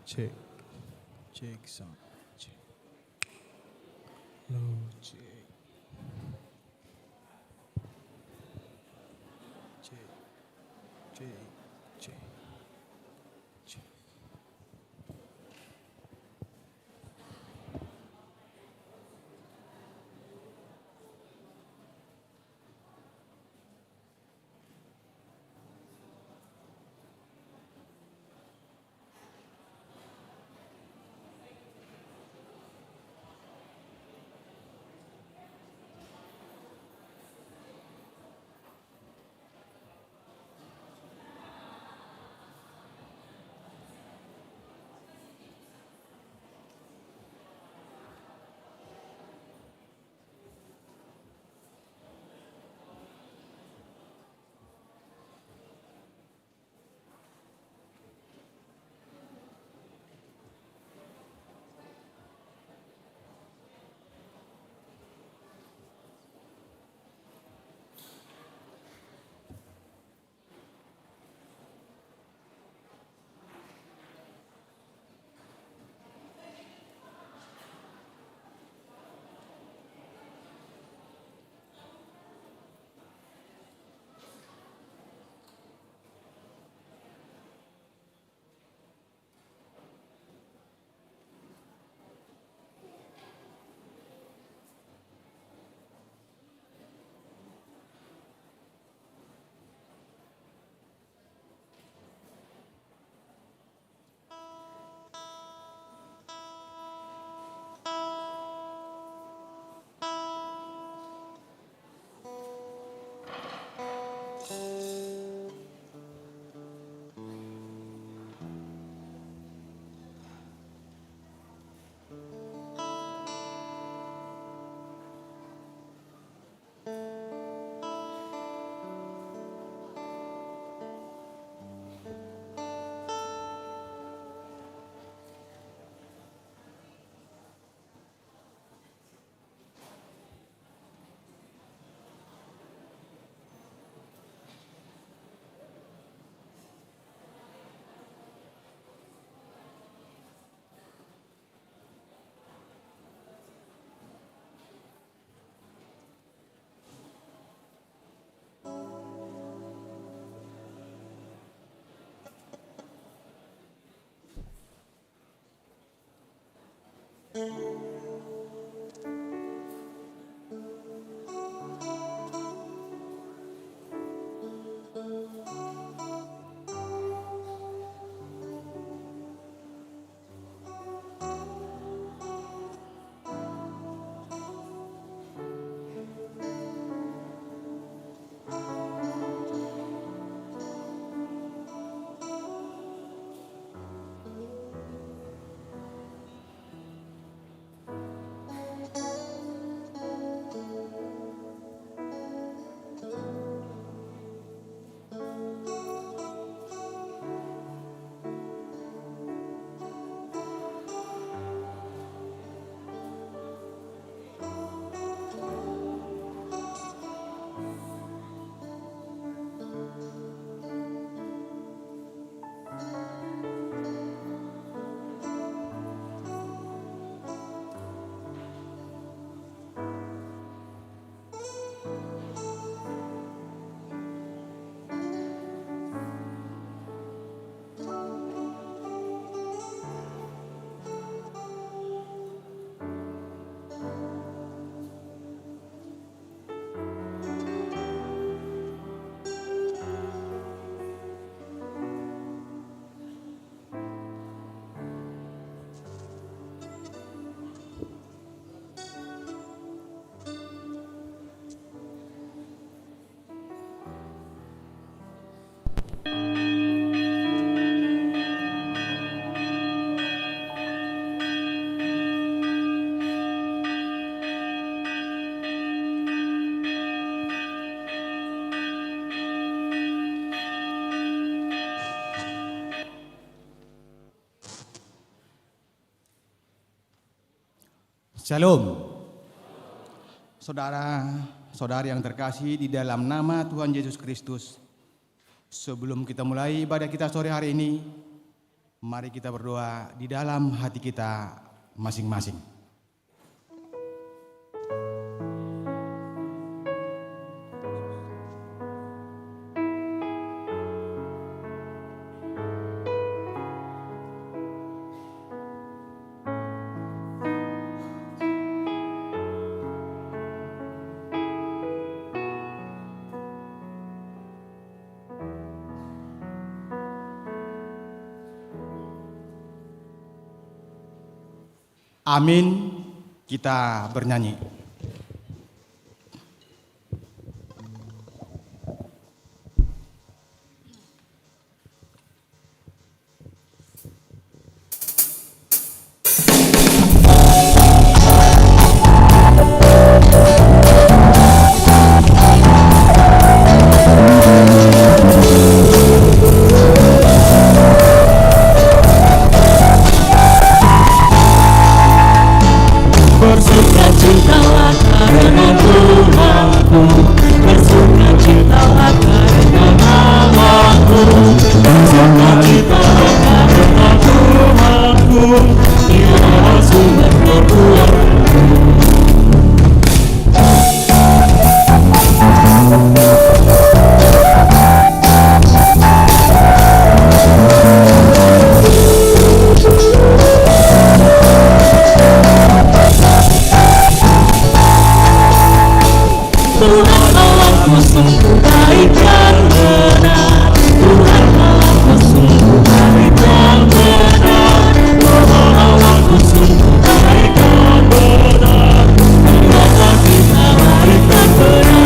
Cek, cek sound, cek. Low, cek, cek, cek, cek, cek. Shalom. Saudara-saudari yang terkasih di dalam nama Tuhan Yesus Kristus. Sebelum kita mulai ibadah kita sore hari ini, Mari kita berdoa di dalam hati kita masing-masing. Amin. Kita bernyanyi. Bersukacitalah karena Tuhanku, bersukacitalah karena namaku, bersukacitalah karena Tuhanku, Dia sumber kekuatanku. Tuhan Allahku sungguh baik dan benar, Tuhan Allahku sungguh baik dan benar, Tuhan Allahku sungguh baik dan benar, biarlah kita baik dan benar.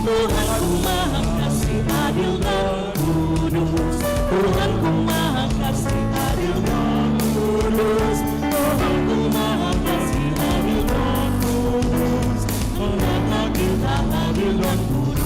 Tuhanku Maha Kasih adil dan kudus, Tuhanku Maha Kasih adil dan kudus, Tuhanku Maha Kasih adil dan kudus, mengapa kita adil dan kudus.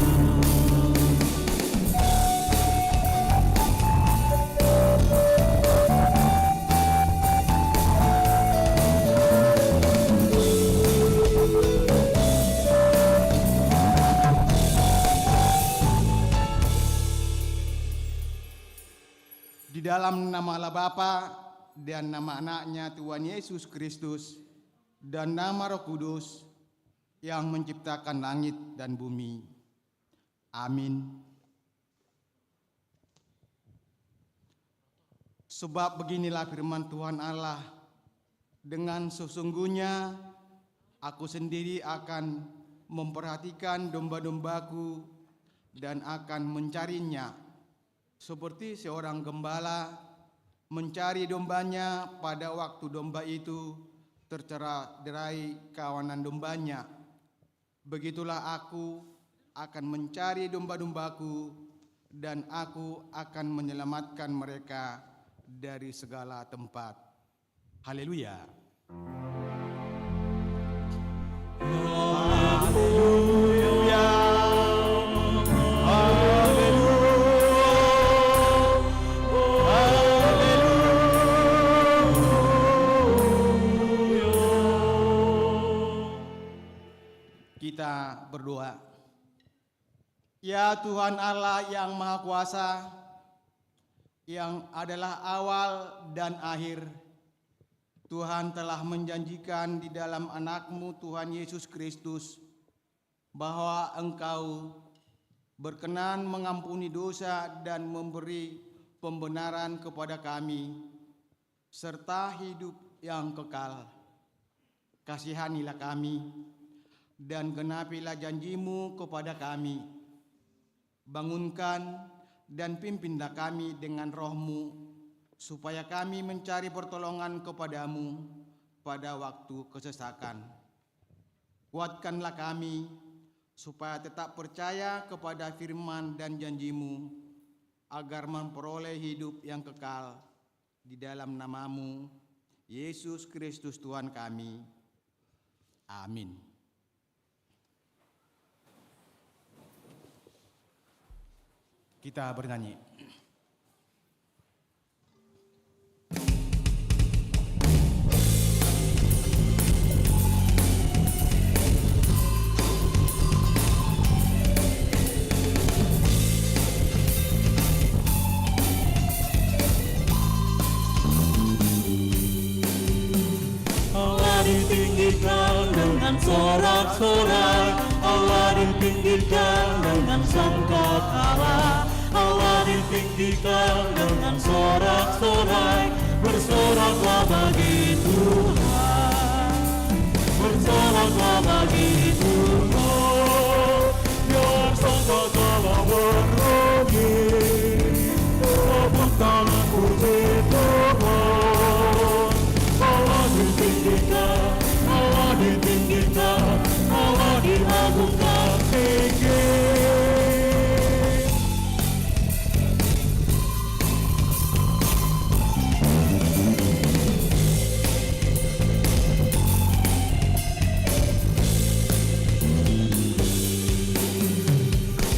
Di dalam nama Allah Bapa dan nama anaknya Tuhan Yesus Kristus dan nama Roh Kudus yang menciptakan langit dan bumi. Amin. Sebab beginilah firman Tuhan Allah, dengan sesungguhnya aku sendiri akan memperhatikan domba-dombaku dan akan mencarinya, seperti seorang gembala mencari dombanya pada waktu domba itu tercerai-berai kawanan dombanya. Begitulah aku akan mencari domba-dombaku dan aku akan menyelamatkan mereka dari segala tempat. Haleluya. Kita berdoa. Ya Tuhan Allah yang Maha Kuasa, yang adalah awal dan akhir, Tuhan telah menjanjikan di dalam anak-Mu Tuhan Yesus Kristus bahwa Engkau berkenan mengampuni dosa dan memberi pembenaran kepada kami, serta hidup yang kekal. Kasihanilah kami dan genapilah janji-Mu kepada kami. Bangunkan dan pimpinlah kami dengan Roh-Mu, supaya kami mencari pertolongan kepada-Mu pada waktu kesesakan. Kuatkanlah kami, supaya tetap percaya kepada firman dan janji-Mu, agar memperoleh hidup yang kekal di dalam nama-Mu, Yesus Kristus Tuhan kami. Amin. Kita bernyanyi. dengan sorak-sorai. Allah ditinggikan dengan sangkakala. Allah ditinggikan dengan sorak-sorai. Bersoraklah bagi Tuhan, bersoraklah bagi Tuhan. Biar sangkakala bernyanyi, bukan puji Tuhan. Allah ditinggikan, Allah ditinggikan, Allah diagungkan tinggi.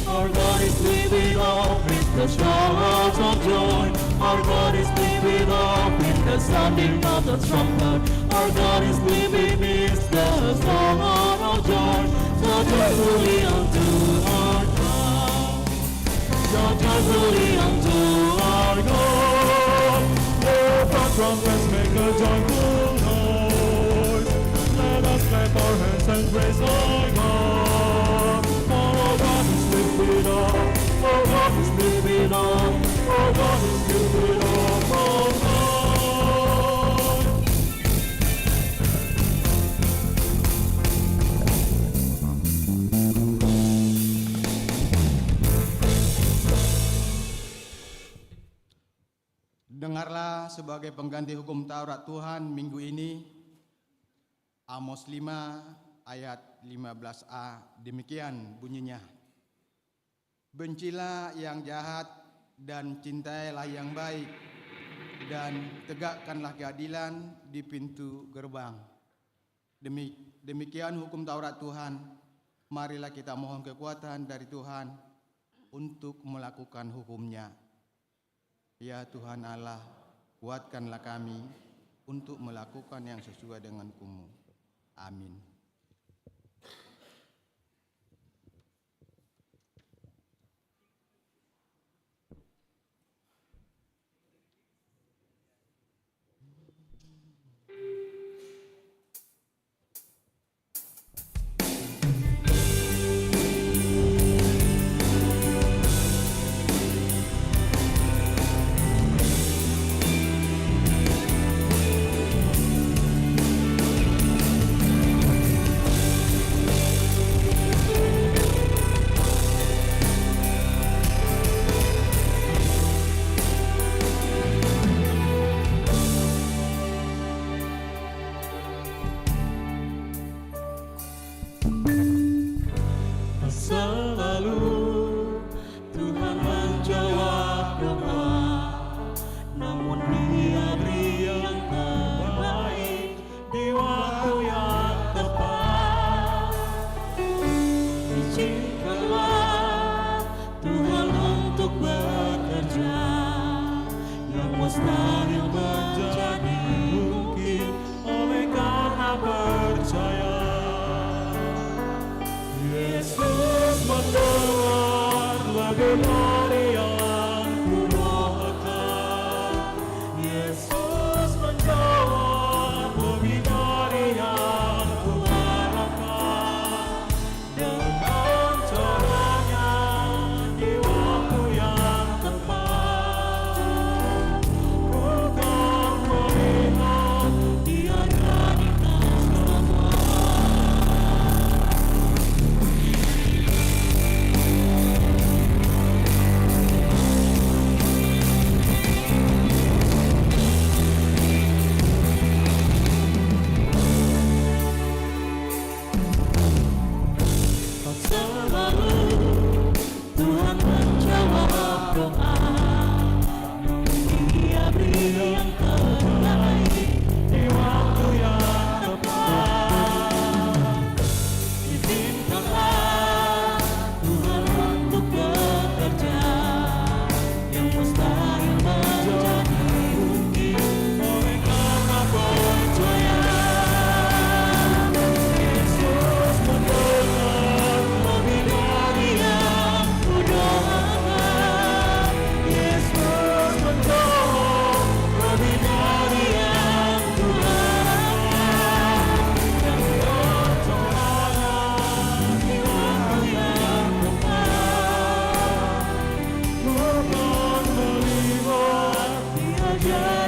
Our God is living up with the shouts of joy. Our God is living up with the sounding of the trumpet. Our God is living is the song of joy. So joyfully unto our God, so joyfully unto our God. Let the trumpets make a joyful noise. Let us clap our hands and praise our God. For our God is lifted up, our God is lifted up, our God is lifted up on high. Dengarlah sebagai pengganti hukum Taurat Tuhan minggu ini, Amos 5 ayat 15a, demikian bunyinya. Bencilah yang jahat dan cintailah yang baik, dan tegakkanlah keadilan di pintu gerbang. Demikian hukum Taurat Tuhan. Marilah kita mohon kekuatan dari Tuhan untuk melakukan hukum-Nya. Ya Tuhan Allah, kuatkanlah kami untuk melakukan yang sesuai dengan hukum-Mu. Amin.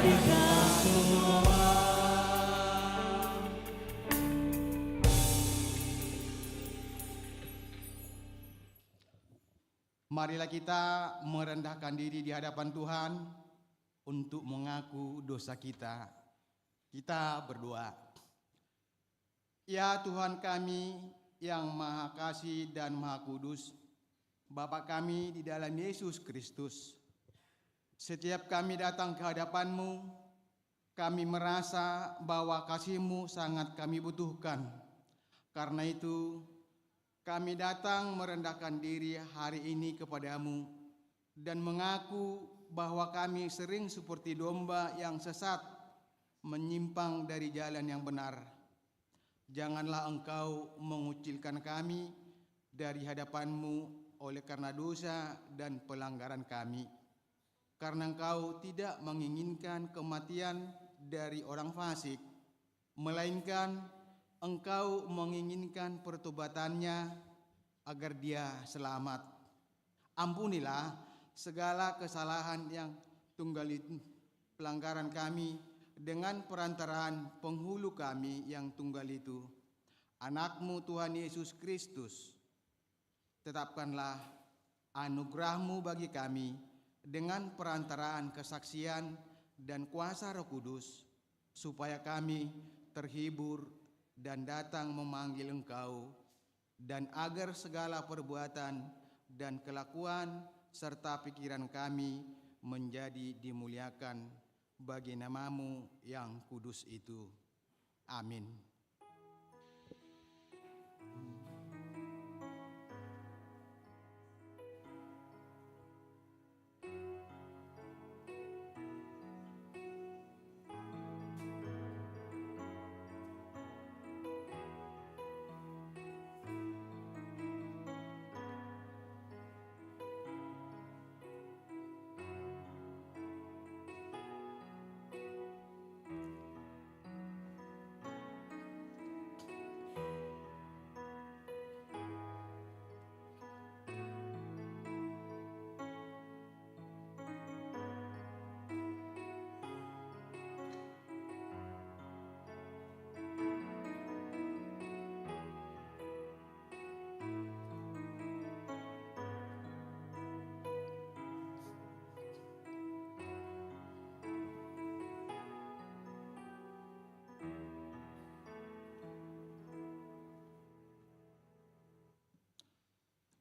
jadikan semua. Marilah kita merendahkan diri di hadapan Tuhan untuk mengaku dosa kita. Kita berdoa. Ya Tuhan kami yang Maha Kasih dan Maha Kudus, Bapa kami di dalam Yesus Kristus, setiap kami datang ke hadapan-Mu, kami merasa bahwa kasih-Mu sangat kami butuhkan. Karena itu, kami datang merendahkan diri hari ini kepadamu dan mengaku bahwa kami sering seperti domba yang sesat, menyimpang dari jalan yang benar. Janganlah Engkau mengucilkan kami dari hadapan-Mu oleh karena dosa dan pelanggaran kami. Karena Engkau tidak menginginkan kematian dari orang fasik, melainkan Engkau menginginkan pertobatannya agar dia selamat. Ampunilah segala kesalahan yang tunggal itu, pelanggaran kami dengan perantaraan penghulu kami yang tunggal itu, Anak-Mu Tuhan Yesus Kristus. Tetapkanlah anugerah-Mu bagi kami dengan perantaraan kesaksian dan kuasa Roh Kudus, supaya kami terhibur dan datang memanggil Engkau, dan agar segala perbuatan dan kelakuan serta pikiran kami menjadi dimuliakan bagi nama-Mu yang kudus itu. Amin.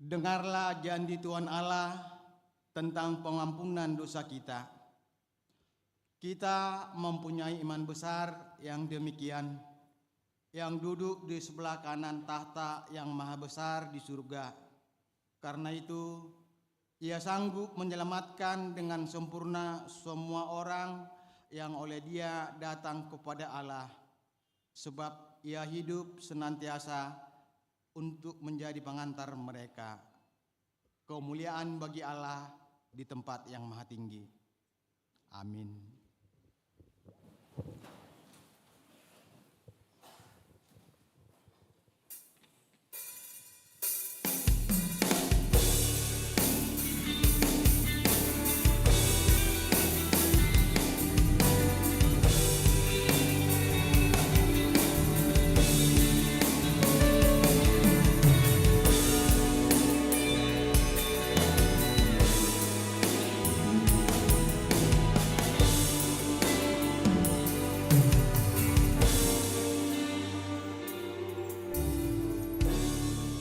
Dengarlah janji Tuhan Allah tentang pengampunan dosa kita. Kita mempunyai iman besar yang demikian, yang duduk di sebelah kanan tahta yang maha besar di surga. Karena itu, Ia sanggup menyelamatkan dengan sempurna semua orang yang oleh Dia datang kepada Allah, sebab Ia hidup senantiasa untuk menjadi pengantar mereka. Kemuliaan bagi Allah di tempat yang maha tinggi. Amin.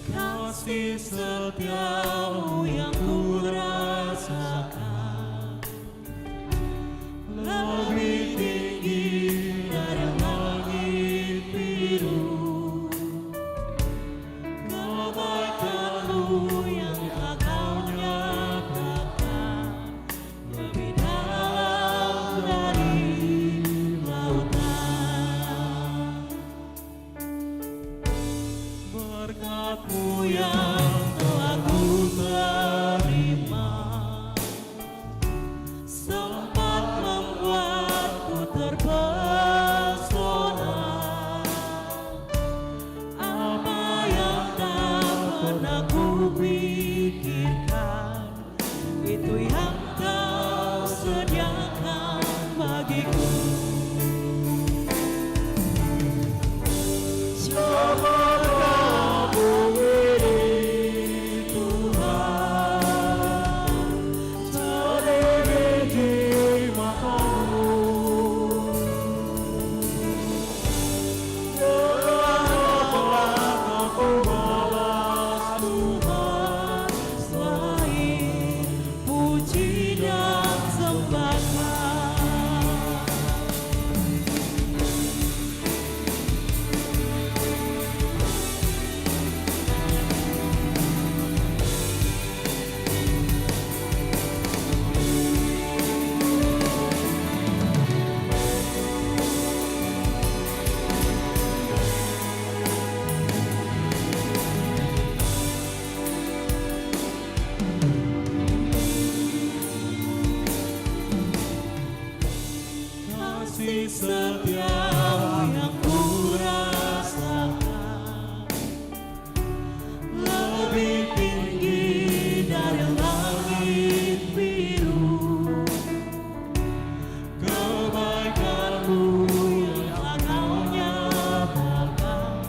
Kasih setiamu yang ku rasakan lebih tinggi dari langit biru. Kebaikan-Mu yang Kau nyatakan lebih dalam dari lautan. Berkat-Mu yang telah ku terima bagiku. Siapa kamu ini Tuhan, terlebih matamu. Telah aku balas Tuhan, selain puji dan sembahlah. Kasih setia yang ku rasakan lebih tinggi dari langit biru. Kebaikanmu yang kau nyatakan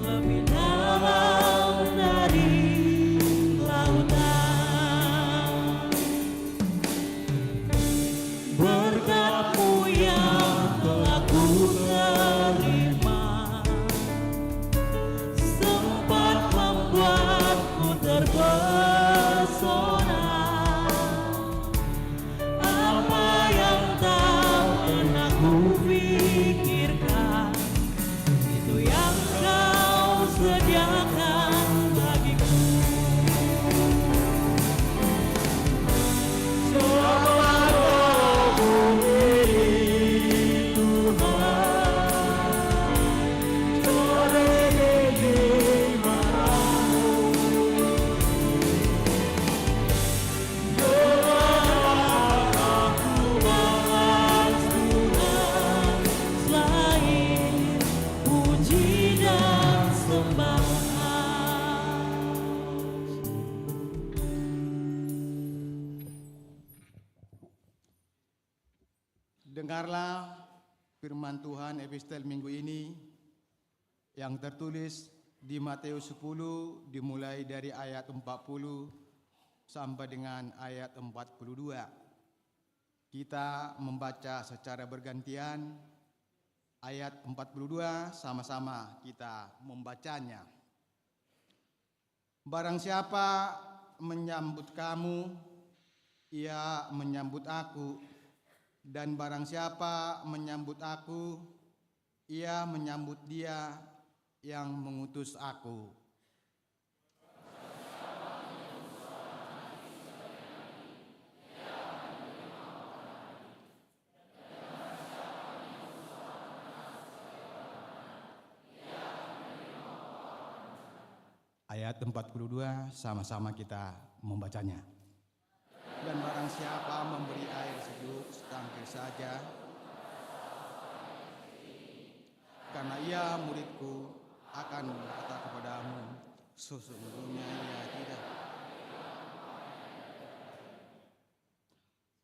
lebih dalam dari lautan. Berkat-Mu yang telah ku terima sempat membuatku terpesona. Apa yang tak pernah ku pikirkan, itu yang Kau sediakan bagiku. Selain puji dan sembah. Dengarlah firman Tuhan epistel minggu ini yang tertulis di Matius 10 dimulai dari ayat 40 sampai dengan ayat 42. Kita membaca secara bergantian ayat 42, sama-sama kita membacanya. Barang siapa menyambut kamu, ia menyambut aku. Dan barang siapa menyambut aku, ia menyambut Dia yang mengutus aku. Ayat 42, sama-sama kita membacanya. Dan barang siapa memberi air sejuk setangkir saja, karena ia muridku, akan berkata kepadamu, sesungguhnya ia tidak.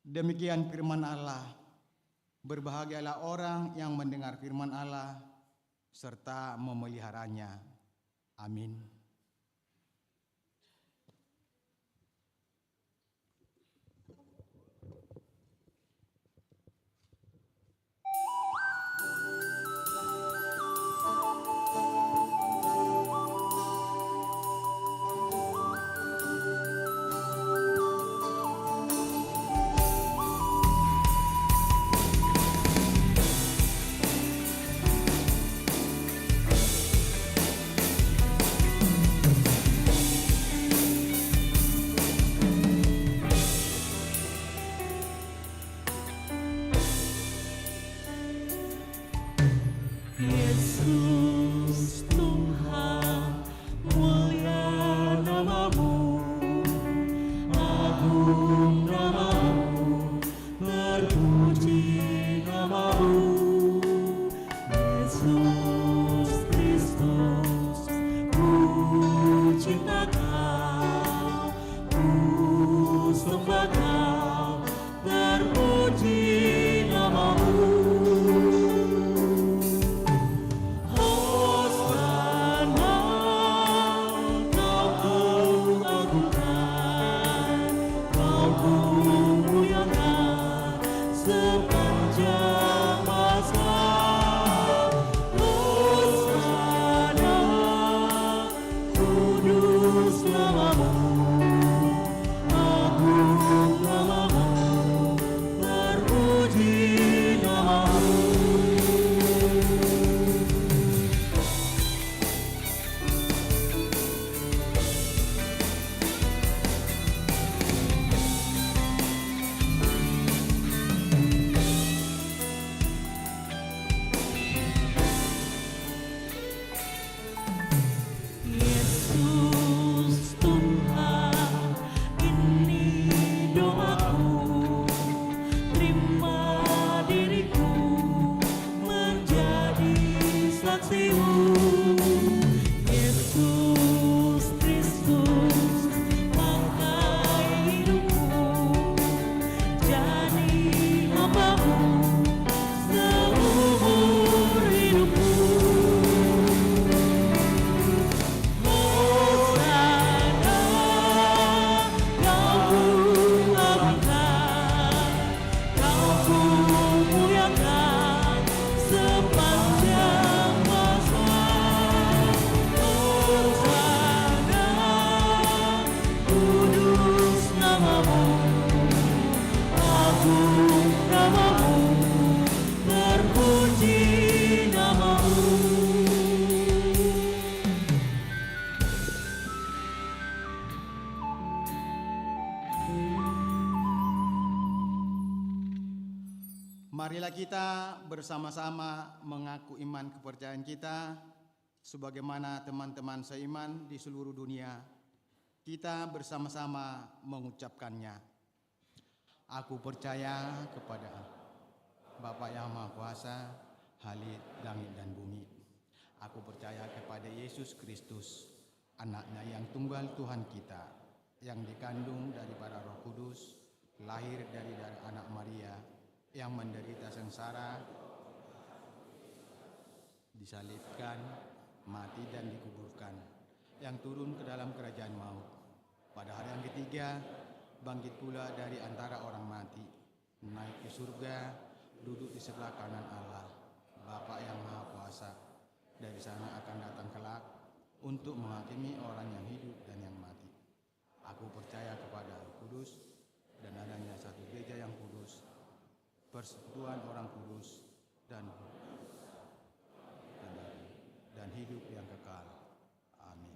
Demikian firman Allah. Berbahagialah orang yang mendengar firman Allah serta memeliharanya. Amin. Marilah kita bersama-sama mengaku iman kepercayaan kita sebagaimana teman-teman seiman di seluruh dunia. Kita bersama-sama mengucapkannya. Aku percaya kepada Bapa yang Maha Kuasa, Halik langit dan bumi. Aku percaya kepada Yesus Kristus, anaknya yang tunggal Tuhan kita, yang dikandung daripada Roh Kudus, lahir dari anak Maria, yang menderita sengsara, disalibkan, mati dan dikuburkan, yang turun ke dalam kerajaan maut. Pada hari yang ketiga, bangkit pula dari antara orang mati, naik ke surga, duduk di sebelah kanan Allah, Bapa yang Maha Kuasa. Dari sana akan datang kelak untuk menghakimi orang yang hidup dan yang mati. Aku percaya kepada Roh Kudus dan adanya satu gereja yang kudus, persekutuan orang kudus dan hidup yang kekal. Amin.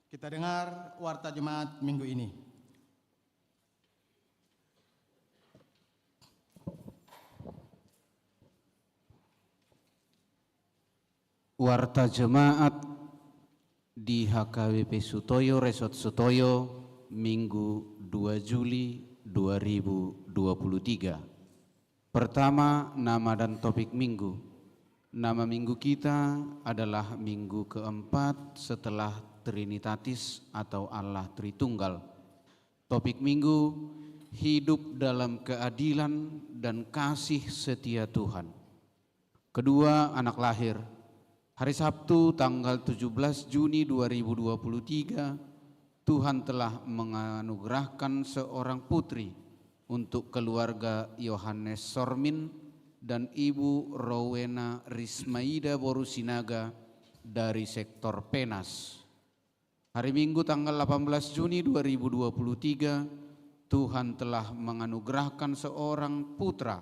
Kita dengar warta jemaat minggu ini. Warta jemaat di HKBP Sutoyo Resort Sutoyo Minggu 2 Juli 2023. Pertama, nama dan topik minggu. Nama minggu kita adalah minggu keempat setelah Trinitatis atau Allah Tritunggal. Topik minggu, hidup dalam keadilan dan kasih setia Tuhan. Kedua, anak lahir. Hari Sabtu tanggal 17 Juni 2023, Tuhan telah menganugerahkan seorang putri untuk keluarga Yohanes Sormin dan Ibu Rowena Rismaida Borusinaga dari sektor Penas. Hari Minggu tanggal 18 Juni 2023, Tuhan telah menganugerahkan seorang putra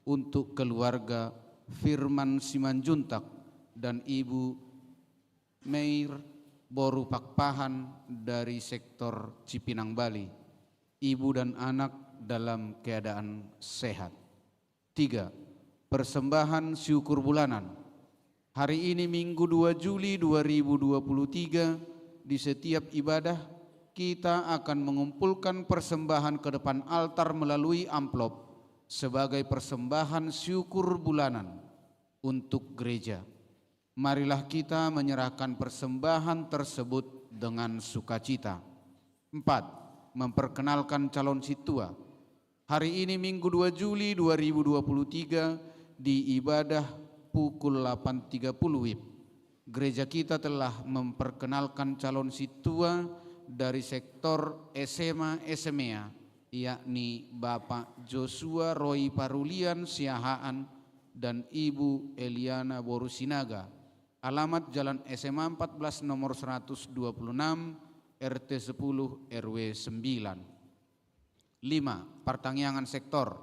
untuk keluarga Firman Simanjuntak dan Ibu Meir Boru Pakpahan dari sektor Cipinang Bali. Ibu dan anak dalam keadaan sehat. 3. Persembahan syukur bulanan. Hari ini Minggu 2 Juli 2023, di setiap ibadah kita akan mengumpulkan persembahan ke depan altar melalui amplop sebagai persembahan syukur bulanan untuk gereja. Marilah kita menyerahkan persembahan tersebut dengan sukacita. 4. Memperkenalkan calon situa. Hari ini Minggu 2 Juli 2023 di ibadah pukul 8.30 WIB. Gereja kita telah memperkenalkan calon situa dari sektor SMA SMEA, yakni Bapak Joshua Roy Parulian Siahaan dan Ibu Eliana Borusinaga. Alamat Jalan SMA 14 nomor 126 RT 10 RW 9. 5. Pertangyangan sektor.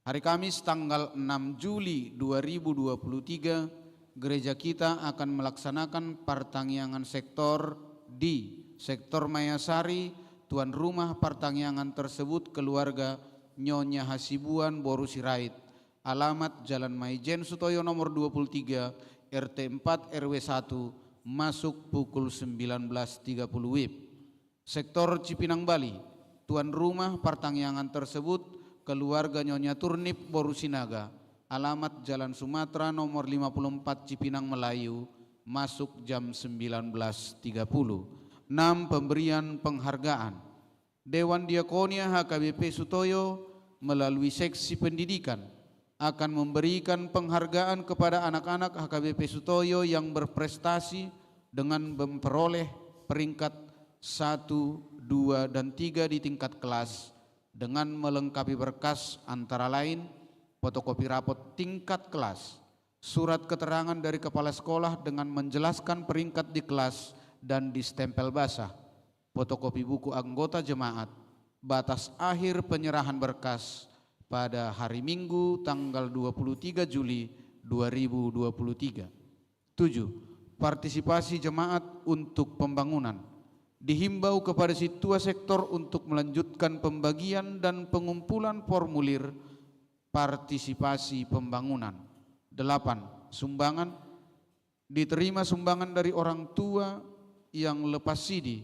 Hari Kamis tanggal 6 Juli 2023, gereja kita akan melaksanakan pertangyangan sektor di sektor Mayasari. Tuan rumah pertangyangan tersebut keluarga Nyonya Hasibuan Borusirait. Alamat Jalan Maijen Sutoyo nomor 23 RT 4 RW 1, masuk pukul 19.30 WIB. Sektor Cipinang Bali, tuan rumah pertangyangan tersebut keluarga Nyonya Turnip Borusinaga. Alamat Jalan Sumatera nomor 54 Cipinang Melayu, masuk jam 19.30. 6. Pemberian penghargaan. Dewan Diakonia HKBP Sutoyo melalui seksi pendidikan akan memberikan penghargaan kepada anak-anak HKBP Sutoyo yang berprestasi dengan memperoleh peringkat 1, 2, dan 3 di tingkat kelas dengan melengkapi berkas antara lain fotokopi rapot tingkat kelas, surat keterangan dari kepala sekolah dengan menjelaskan peringkat di kelas dan distempel basah, fotokopi buku anggota jemaat, batas akhir penyerahan berkas pada hari Minggu tanggal 23 Juli 2023. 7. Partisipasi jemaat untuk pembangunan. Dihimbau kepada situa sektor untuk melanjutkan pembagian dan pengumpulan formulir partisipasi pembangunan. 8. Sumbangan. Diterima sumbangan dari orang tua yang lepas sidi.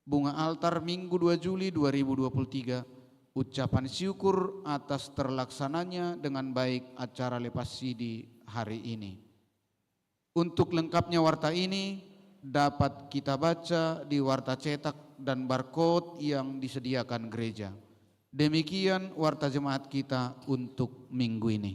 Bunga altar Minggu 2 Juli 2023. Ucapan syukur atas terlaksananya dengan baik acara lepas sidi hari ini. Untuk lengkapnya warta ini dapat kita baca di warta cetak dan barcode yang disediakan gereja. Demikian warta jemaat kita untuk minggu ini.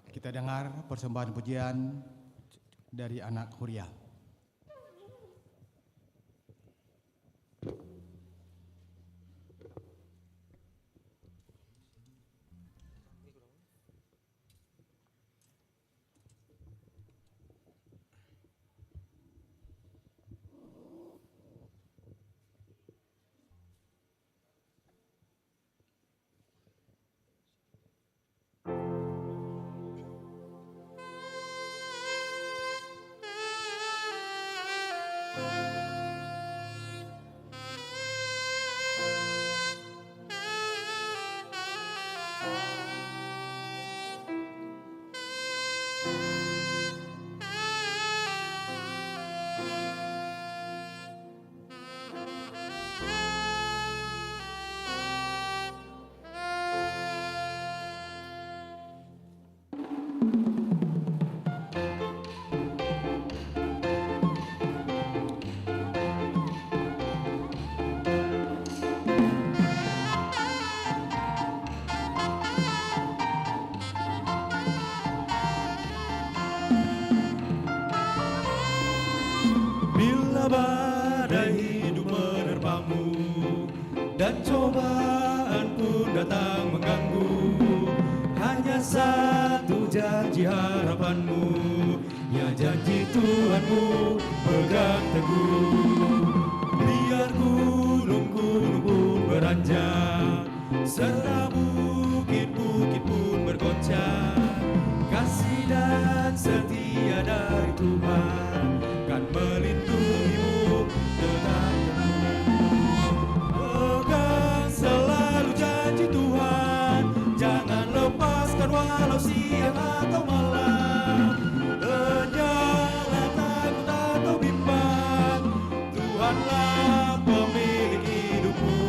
Kita dengar persembahan pujian dari anak Hurial. badai hidup menerpamu, dan cobaan pun datang mengganggu, hanya satu janji harapanmu, ya janji Tuhanmu pegang teguh. Biar gunung-gunung pun beranjak, serta bukit-bukit pun bergoncang, kasih dan setia dari Tuhan kan melindungimu tetap teguh. Pegang selalu janji Tuhan, jangan lepaskan walau siang atau malam. Janganlah takut atau bimbang, Tuhanlah pemilik hidupmu.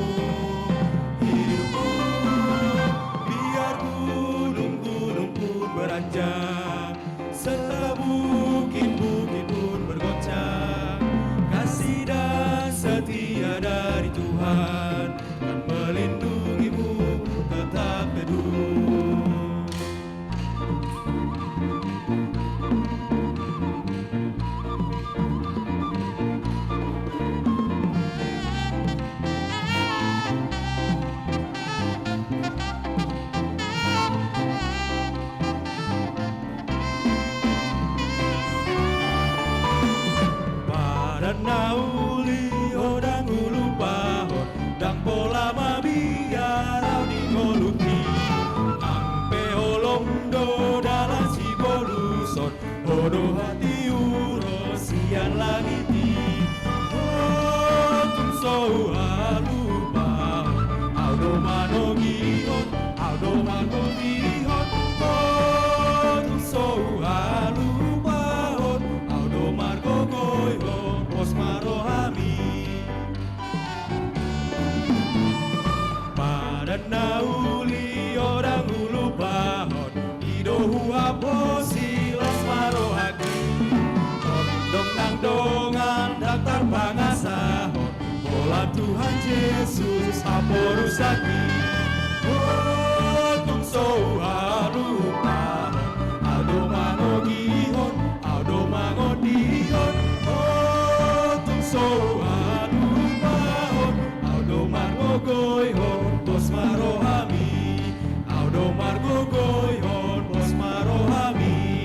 Biar gunung-gunung pun beranjak, serta bukit-bukit pun bergoncang, kasih dan setia dari Tuhan kan melindungimu tetap teduh. Nauli odang ulu pahot dang pola mabiar au di ngoluti ampe olomdo dalam si boluson odo hati uro sian langiti tum so alu pahot au do manogihon au do manogihon tum so alu pahot au do margogoihon marohami pada nauli orang ulu bahon idohu abosi los marohaki dong nang dongan daftar pangasahon bola Tuhan Yesus aporusaki tung so haru bahon aldo mangogihon aldo mangodihon so anu bahon audo margogoihon bos marohami audo margogoihon bos marohami.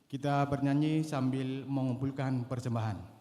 Kita bernyanyi sambil mengumpulkan persembahan.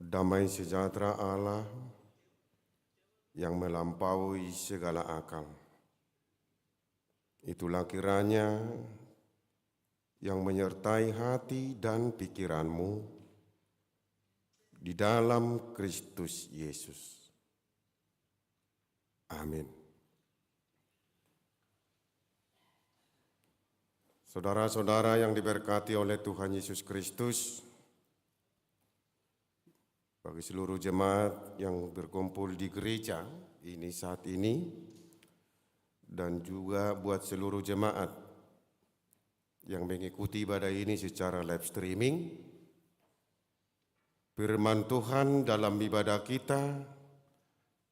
Damai sejahtera Allah yang melampaui segala akal, itulah kiranya yang menyertai hati dan pikiranmu di dalam Kristus Yesus. Amin. Saudara-saudara yang diberkati oleh Tuhan Yesus Kristus, bagi seluruh jemaat yang berkumpul di gereja ini saat ini, dan juga buat seluruh jemaat yang mengikuti ibadah ini secara live streaming, firman Tuhan dalam ibadah kita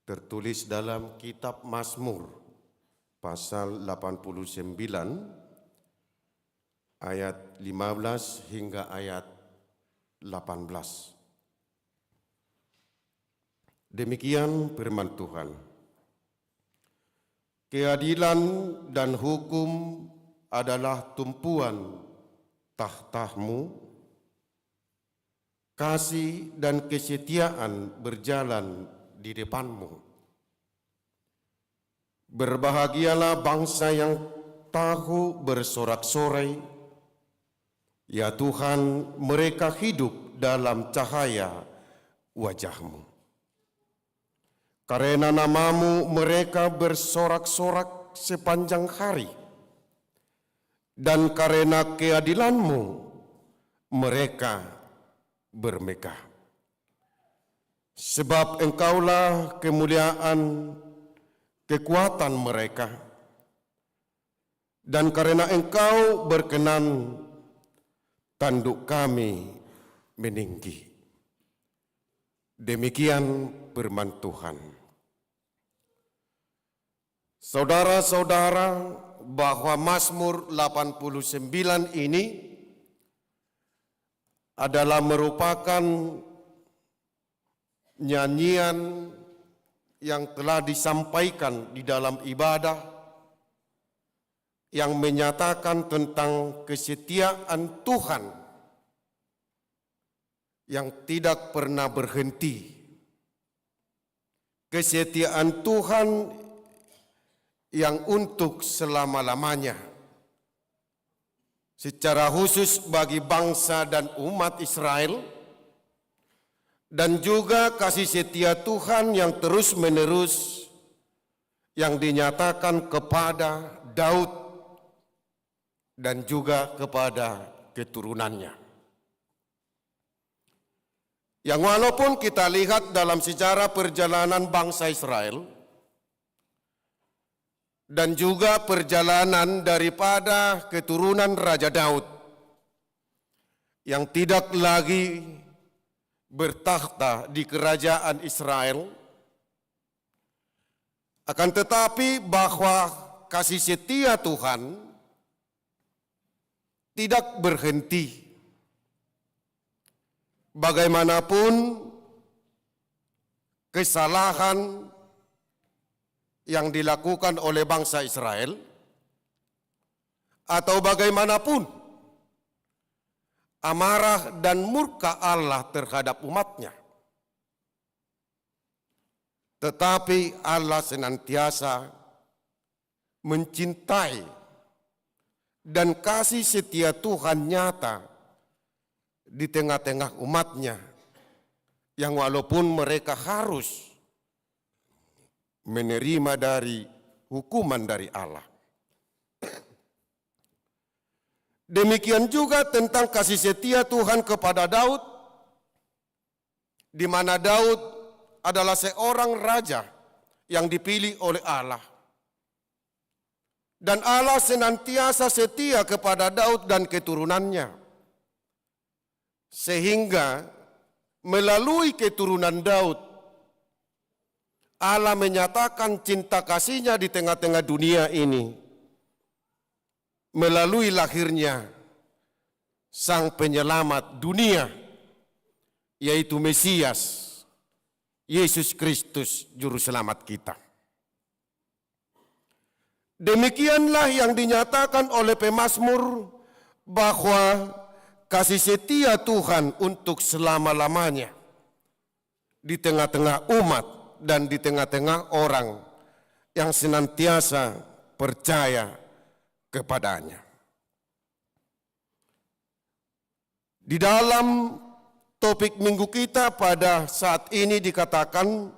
tertulis dalam kitab Mazmur pasal 89 ayat 15 hingga ayat 18. Demikian firman Tuhan. Keadilan dan hukum adalah tumpuan tahtamu, kasih dan kesetiaan berjalan di depanmu. Berbahagialah bangsa yang tahu bersorak-sorai, ya Tuhan, mereka hidup dalam cahaya wajah-Mu. Karena nama-Mu mereka bersorak-sorak sepanjang hari, dan karena keadilan-Mu mereka bermegah. Sebab Engkaulah kemuliaan kekuatan mereka, dan karena Engkau berkenan, tanduk kami meninggi. Demikian firman Tuhan. Saudara-saudara, bahwa Mazmur 89 ini adalah merupakan nyanyian yang telah disampaikan di dalam ibadah yang menyatakan tentang kesetiaan Tuhan yang tidak pernah berhenti. Kesetiaan Tuhan yang untuk selama-lamanya, secara khusus bagi bangsa dan umat Israel, dan juga kasih setia Tuhan yang terus-menerus yang dinyatakan kepada Daud dan juga kepada keturunannya. Yang walaupun kita lihat dalam sejarah perjalanan bangsa Israel, dan juga perjalanan daripada keturunan Raja Daud yang tidak lagi bertakhta di kerajaan Israel, akan tetapi bahwa kasih setia Tuhan tidak berhenti. Bagaimanapun kesalahan yang dilakukan oleh bangsa Israel, atau bagaimanapun amarah dan murka Allah terhadap umatnya, tetapi Allah senantiasa mencintai dan kasih setia Tuhan nyata di tengah-tengah umatnya, yang walaupun mereka harus menerima dari hukuman dari Allah. Demikian juga tentang kasih setia Tuhan kepada Daud, di mana Daud adalah seorang raja yang dipilih oleh Allah. Dan Allah senantiasa setia kepada Daud dan keturunannya, sehingga melalui keturunan Daud Allah menyatakan cinta kasih-Nya di tengah-tengah dunia ini melalui lahirnya Sang Penyelamat dunia, yaitu Mesias, Yesus Kristus, Juru Selamat kita. Demikianlah yang dinyatakan oleh pemazmur bahwa kasih setia Tuhan untuk selama-lamanya di tengah-tengah umat dan di tengah-tengah orang yang senantiasa percaya kepadanya. Di dalam topik minggu kita pada saat ini dikatakan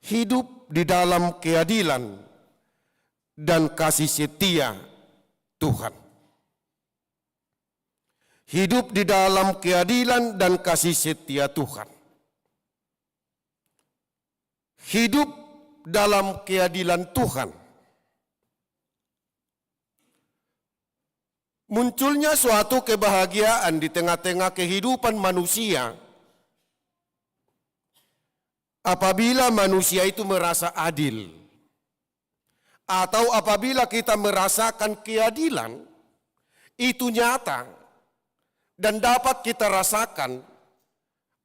hidup di dalam keadilan dan kasih setia Tuhan. Hidup di dalam keadilan dan kasih setia Tuhan. Hidup dalam keadilan Tuhan. Munculnya suatu kebahagiaan di tengah-tengah kehidupan manusia apabila manusia itu merasa adil, atau apabila kita merasakan keadilan itu nyata dan dapat kita rasakan,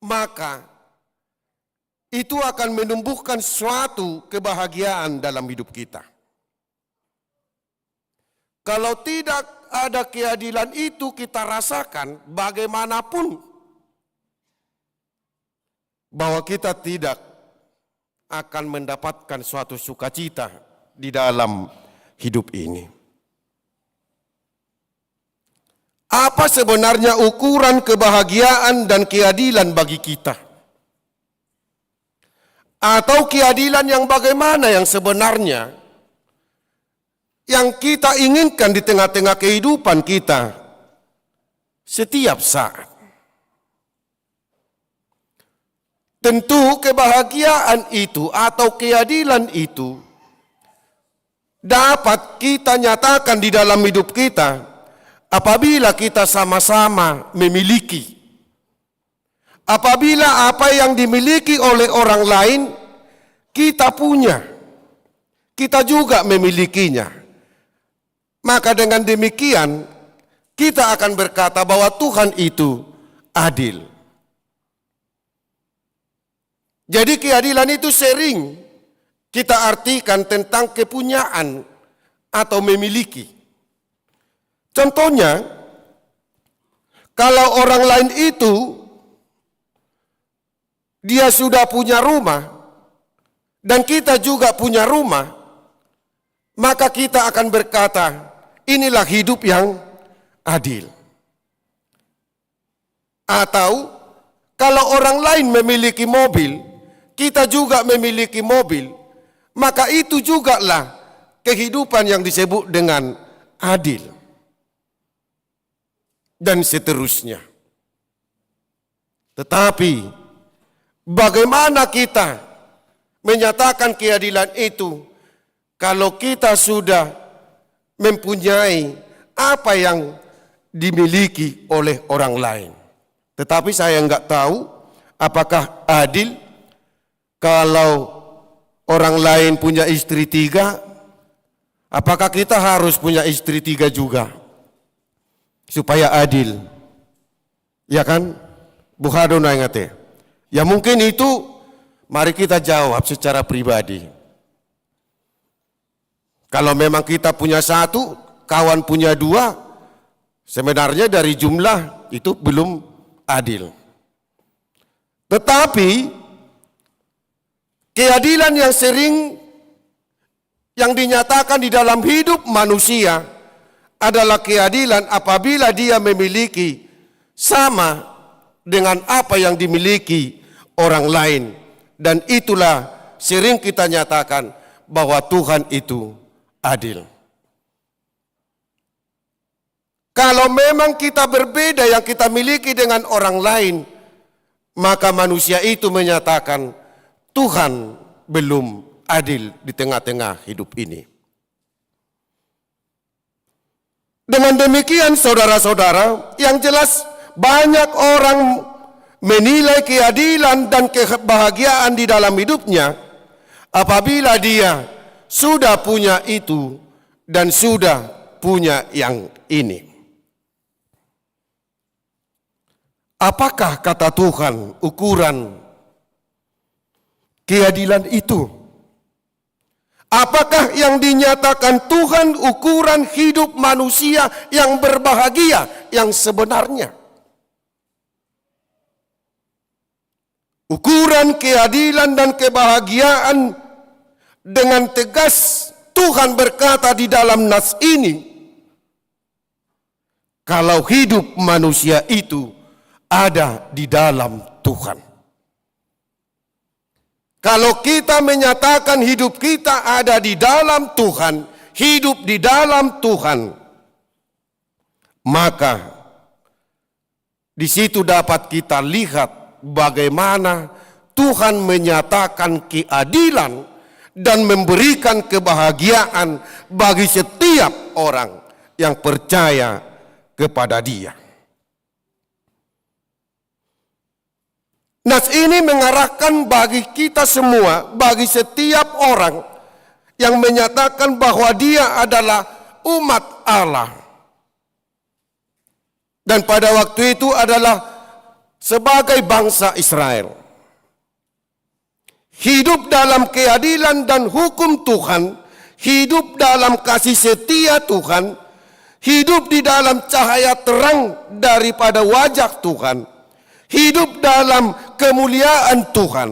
maka itu akan menumbuhkan suatu kebahagiaan dalam hidup kita. Kalau tidak ada keadilan itu kita rasakan bagaimanapun, bahwa kita tidak akan mendapatkan suatu sukacita di dalam hidup ini. Apa sebenarnya ukuran kebahagiaan dan keadilan bagi kita? Atau keadilan yang bagaimana yang sebenarnya yang kita inginkan di tengah-tengah kehidupan kita setiap saat? Tentu kebahagiaan itu atau keadilan itu dapat kita nyatakan di dalam hidup kita apabila kita sama-sama memiliki. Apabila apa yang dimiliki oleh orang lain kita punya, kita juga memilikinya. Maka dengan demikian kita akan berkata bahwa Tuhan itu adil. Jadi keadilan itu sering kita artikan tentang kepunyaan atau memiliki. Contohnya, kalau orang lain itu dia sudah punya rumah dan kita juga punya rumah, maka kita akan berkata, inilah hidup yang adil. Atau kalau orang lain memiliki mobil, kita juga memiliki mobil, maka itu jugalah kehidupan yang disebut dengan adil. Dan seterusnya. Tetapi bagaimana kita menyatakan keadilan itu kalau kita sudah mempunyai apa yang dimiliki oleh orang lain? Tetapi saya enggak tahu apakah adil kalau orang lain punya istri 3, apakah kita harus punya istri 3 juga? Supaya adil. Ya kan? Bu Hadona ingate. Ya mungkin itu mari kita jawab secara pribadi. Kalau memang kita punya 1, kawan punya 2, sebenarnya dari jumlah itu belum adil. Tetapi keadilan yang sering yang dinyatakan di dalam hidup manusia adalah keadilan apabila dia memiliki sama dengan apa yang dimiliki orang lain. Dan itulah sering kita nyatakan bahwa Tuhan itu adil. Kalau memang kita berbeda yang kita miliki dengan orang lain, maka manusia itu menyatakan Tuhan belum adil di tengah-tengah hidup ini. Dengan demikian saudara-saudara, yang jelas banyak orang menilai keadilan dan kebahagiaan di dalam hidupnya apabila dia sudah punya itu dan sudah punya yang ini. Apakah kata Tuhan ukuran keadilan itu? Apakah yang dinyatakan Tuhan ukuran hidup manusia yang berbahagia yang sebenarnya? Ukuran keadilan dan kebahagiaan dengan tegas Tuhan berkata di dalam nas ini, kalau hidup manusia itu ada di dalam Tuhan. Kalau kita menyatakan hidup kita ada di dalam Tuhan, hidup di dalam Tuhan, maka di situ dapat kita lihat bagaimana Tuhan menyatakan keadilan dan memberikan kebahagiaan bagi setiap orang yang percaya kepada Dia. Nas ini mengarahkan bagi kita semua, bagi setiap orang yang menyatakan bahwa dia adalah umat Allah. Dan pada waktu itu adalah sebagai bangsa Israel. Hidup dalam keadilan dan hukum Tuhan, hidup dalam kasih setia Tuhan, hidup di dalam cahaya terang daripada wajah Tuhan, hidup dalam kemuliaan Tuhan.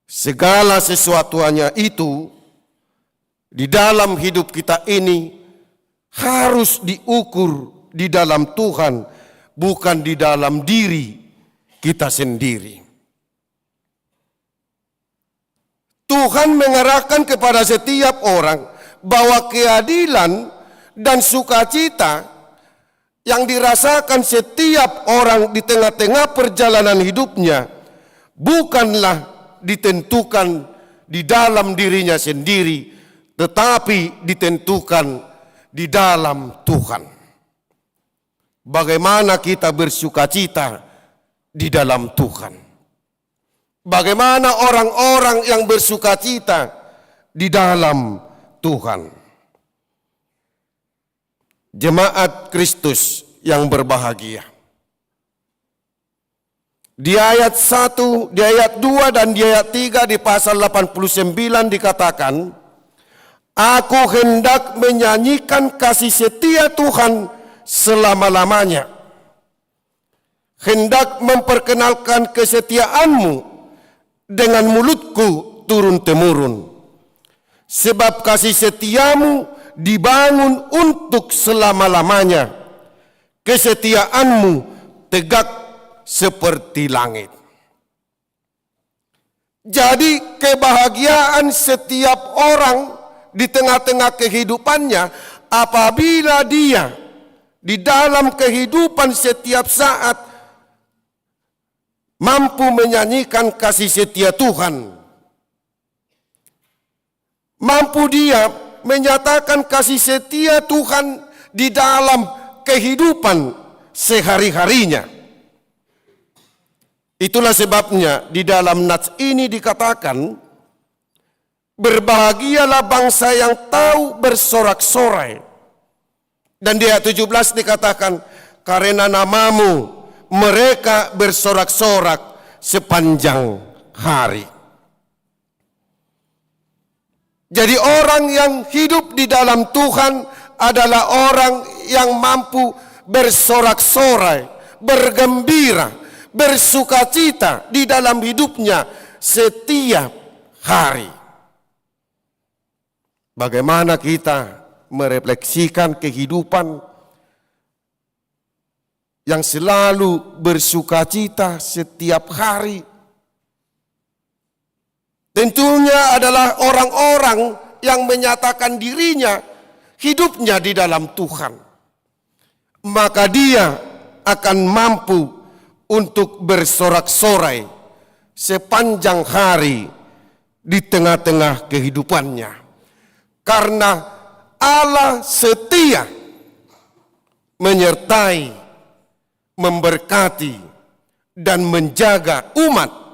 Segala sesuatunya itu di dalam hidup kita ini harus diukur di dalam Tuhan, bukan di dalam diri kita sendiri. Tuhan mengarahkan kepada setiap orang bahwa keadilan dan sukacita yang dirasakan setiap orang di tengah-tengah perjalanan hidupnya bukanlah ditentukan di dalam dirinya sendiri, tetapi ditentukan di dalam Tuhan. Bagaimana kita bersukacita di dalam Tuhan? Bagaimana orang-orang yang bersukacita di dalam Tuhan? Jemaat Kristus yang berbahagia. Di ayat 1, di ayat 2 dan di ayat 3 di pasal 89 dikatakan, aku hendak menyanyikan kasih setia Tuhan selama-lamanya. Hendak memperkenalkan kesetiaanmu dengan mulutku turun-temurun. Sebab kasih setiamu dibangun untuk selama-lamanya. Kesetiaanmu tegak seperti langit. Jadi kebahagiaan setiap orang di tengah-tengah kehidupannya apabila dia di dalam kehidupan setiap saat mampu menyanyikan kasih setia Tuhan. Mampu dia menyatakan kasih setia Tuhan di dalam kehidupan sehari-harinya. Itulah sebabnya di dalam nats ini dikatakan, berbahagialah bangsa yang tahu bersorak-sorai. Dan di ayat 17 dikatakan, karena namamu mereka bersorak-sorak sepanjang hari. Jadi orang yang hidup di dalam Tuhan adalah orang yang mampu bersorak-sorai, bergembira, bersukacita di dalam hidupnya setiap hari. Bagaimana kita merefleksikan kehidupan yang selalu bersukacita setiap hari? Tentunya adalah orang-orang yang menyatakan dirinya hidupnya di dalam Tuhan. Maka dia akan mampu untuk bersorak-sorai sepanjang hari di tengah-tengah kehidupannya. Karena Allah setia menyertai, memberkati, dan menjaga umat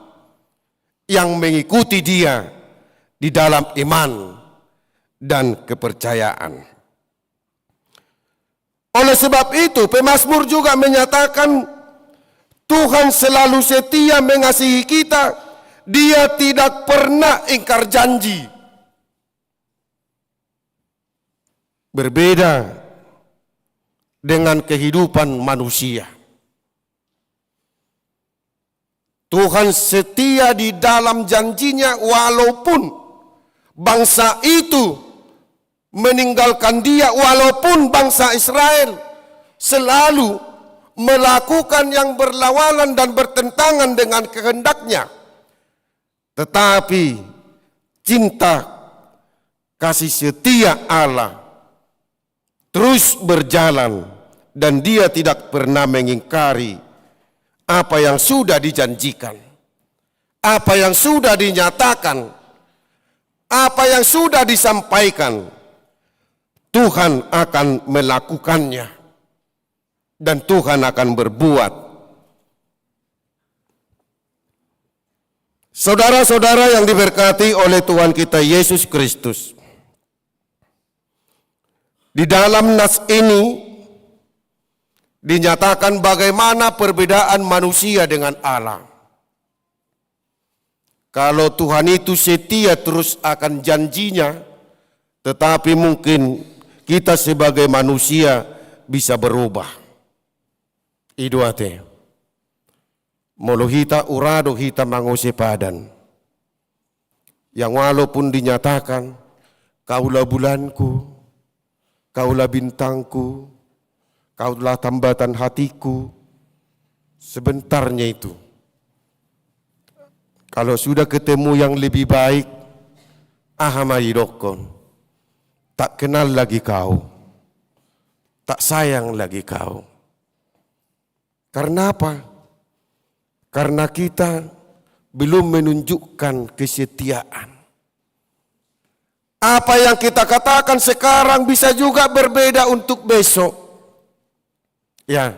yang mengikuti dia di dalam iman dan kepercayaan. Oleh sebab itu, pemazmur juga menyatakan Tuhan selalu setia mengasihi kita. Dia tidak pernah ingkar janji. Berbeda dengan kehidupan manusia. Tuhan setia di dalam janjinya walaupun bangsa itu meninggalkan dia, walaupun bangsa Israel selalu melakukan yang berlawanan dan bertentangan dengan kehendaknya. Tetapi cinta kasih setia Allah terus berjalan dan dia tidak pernah mengingkari apa yang sudah dijanjikan, apa yang sudah dinyatakan, apa yang sudah disampaikan. Tuhan akan melakukannya dan Tuhan akan berbuat. Saudara-saudara yang diberkati oleh Tuhan kita Yesus Kristus, di dalam nas ini dinyatakan bagaimana perbedaan manusia dengan Allah. Kalau Tuhan itu setia terus akan janjinya, tetapi mungkin kita sebagai manusia bisa berubah. Itu ate. Molo hita urado hita mangose padan. Yang walaupun dinyatakan kaulah bulanku, kaulah bintangku, kaulah tambatan hatiku, sebentarnya itu. Kalau sudah ketemu yang lebih baik, ahamaidokon, tak kenal lagi kau, tak sayang lagi kau. Karena apa? Karena kita belum menunjukkan kesetiaan. Apa yang kita katakan sekarang bisa juga berbeda untuk besok. Ya.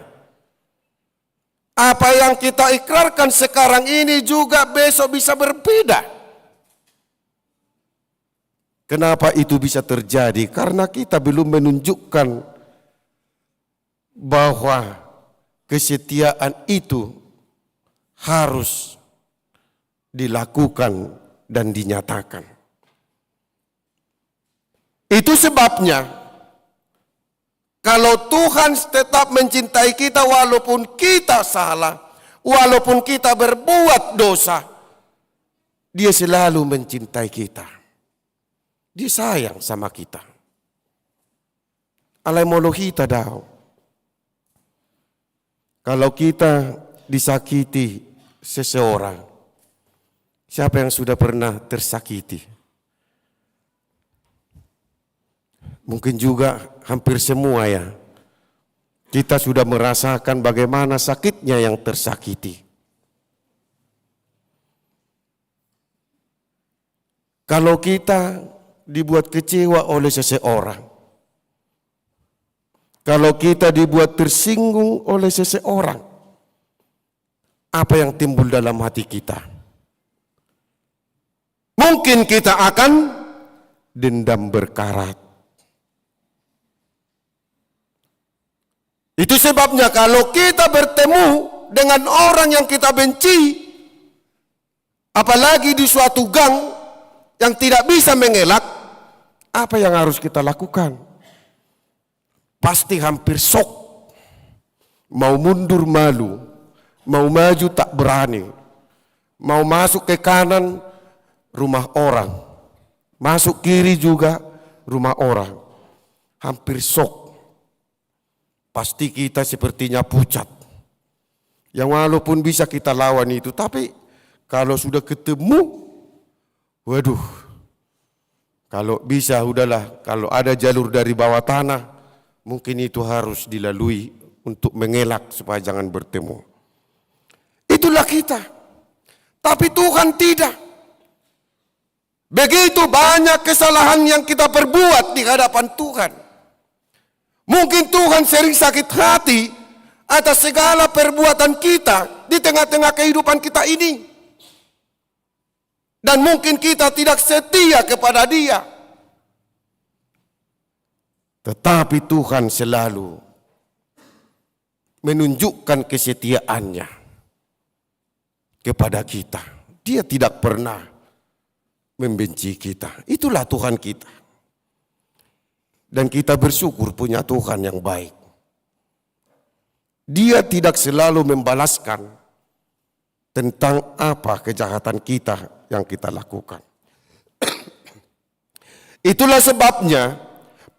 Apa yang kita ikrarkan sekarang ini juga besok bisa berbeda. Kenapa itu bisa terjadi? Karena kita belum menunjukkan bahwa kesetiaan itu harus dilakukan dan dinyatakan. Itu sebabnya kalau Tuhan tetap mencintai kita walaupun kita salah, walaupun kita berbuat dosa, Dia selalu mencintai kita. Dia sayang sama kita. Alai molohita daw. Kalau kita disakiti seseorang, siapa yang sudah pernah tersakiti? Mungkin juga hampir semua ya. Kita sudah merasakan bagaimana sakitnya yang tersakiti. Kalau kita dibuat kecewa oleh seseorang, kalau kita dibuat tersinggung oleh seseorang, apa yang timbul dalam hati kita? Mungkin kita akan dendam berkarat. Itu sebabnya kalau kita bertemu dengan orang yang kita benci, apalagi di suatu gang yang tidak bisa mengelak, apa yang harus kita lakukan? Pasti hampir sok. Mau mundur malu, mau maju tak berani, mau masuk ke kanan rumah orang, masuk kiri juga rumah orang, hampir sok. Pasti kita sepertinya pucat. Yang walaupun bisa kita lawan itu, tapi kalau sudah ketemu, waduh, kalau bisa udahlah, kalau ada jalur dari bawah tanah, mungkin itu harus dilalui untuk mengelak supaya jangan bertemu. Itulah kita. Tapi Tuhan tidak. Begitu banyak kesalahan yang kita perbuat di hadapan Tuhan. Mungkin Tuhan sering sakit hati atas segala perbuatan kita di tengah-tengah kehidupan kita ini. Dan mungkin kita tidak setia kepada Dia. Tetapi Tuhan selalu menunjukkan kesetiaannya kepada kita. Dia tidak pernah membenci kita. Itulah Tuhan kita. Dan kita bersyukur punya Tuhan yang baik. Dia tidak selalu membalaskan tentang apa kejahatan kita yang kita lakukan. Itulah sebabnya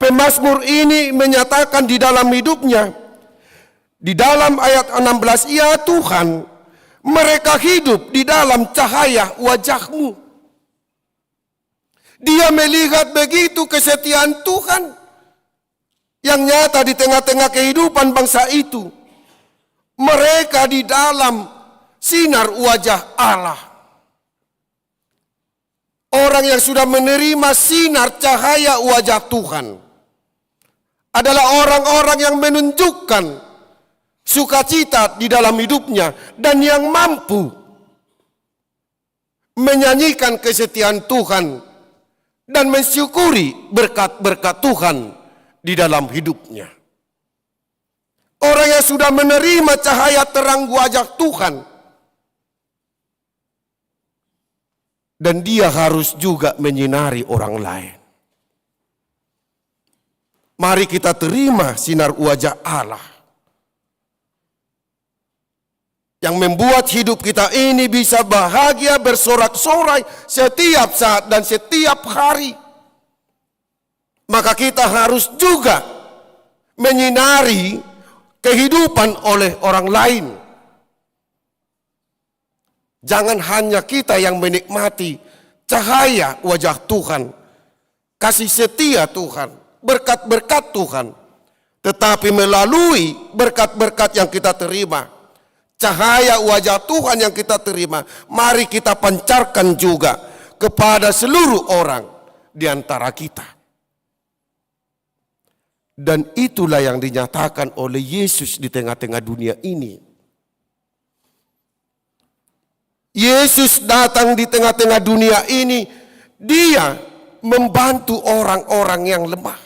pemazmur ini menyatakan di dalam hidupnya, di dalam ayat 16, ya Tuhan, mereka hidup di dalam cahaya wajah-Mu. Dia melihat begitu kesetiaan Tuhan yang nyata di tengah-tengah kehidupan bangsa itu. Mereka di dalam sinar wajah Allah. Orang yang sudah menerima sinar cahaya wajah Tuhan adalah orang-orang yang menunjukkan sukacita di dalam hidupnya dan yang mampu menyanyikan kesetiaan Tuhan dan mensyukuri berkat-berkat Tuhan di dalam hidupnya. Orang yang sudah menerima cahaya terang wajah Tuhan, dan dia harus juga menyinari orang lain. Mari kita terima sinar wajah Allah yang membuat hidup kita ini bisa bahagia bersorak-sorai setiap saat dan setiap hari. Maka kita harus juga menyinari kehidupan oleh orang lain. Jangan hanya kita yang menikmati cahaya wajah Tuhan, kasih setia Tuhan, berkat-berkat Tuhan, tetapi melalui berkat-berkat yang kita terima, cahaya wajah Tuhan yang kita terima, mari kita pancarkan juga kepada seluruh orang di antara kita. Dan itulah yang dinyatakan oleh Yesus di tengah-tengah dunia ini. Yesus datang di tengah-tengah dunia ini, dia membantu orang-orang yang lemah.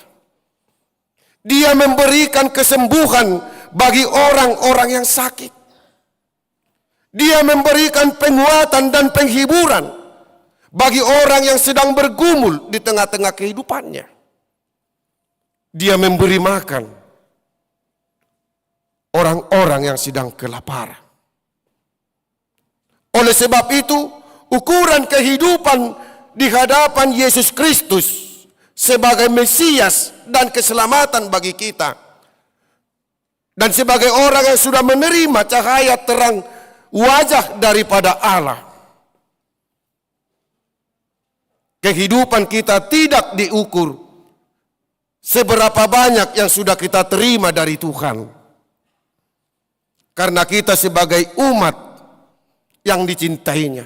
Dia memberikan kesembuhan bagi orang-orang yang sakit. Dia memberikan penguatan dan penghiburan bagi orang yang sedang bergumul di tengah-tengah kehidupannya. Dia memberi makan orang-orang yang sedang kelaparan. Oleh sebab itu, ukuran kehidupan di hadapan Yesus Kristus sebagai Mesias dan keselamatan bagi kita, dan sebagai orang yang sudah menerima cahaya terang wajah daripada Allah, kehidupan kita tidak diukur seberapa banyak yang sudah kita terima dari Tuhan, karena kita sebagai umat yang dicintainya.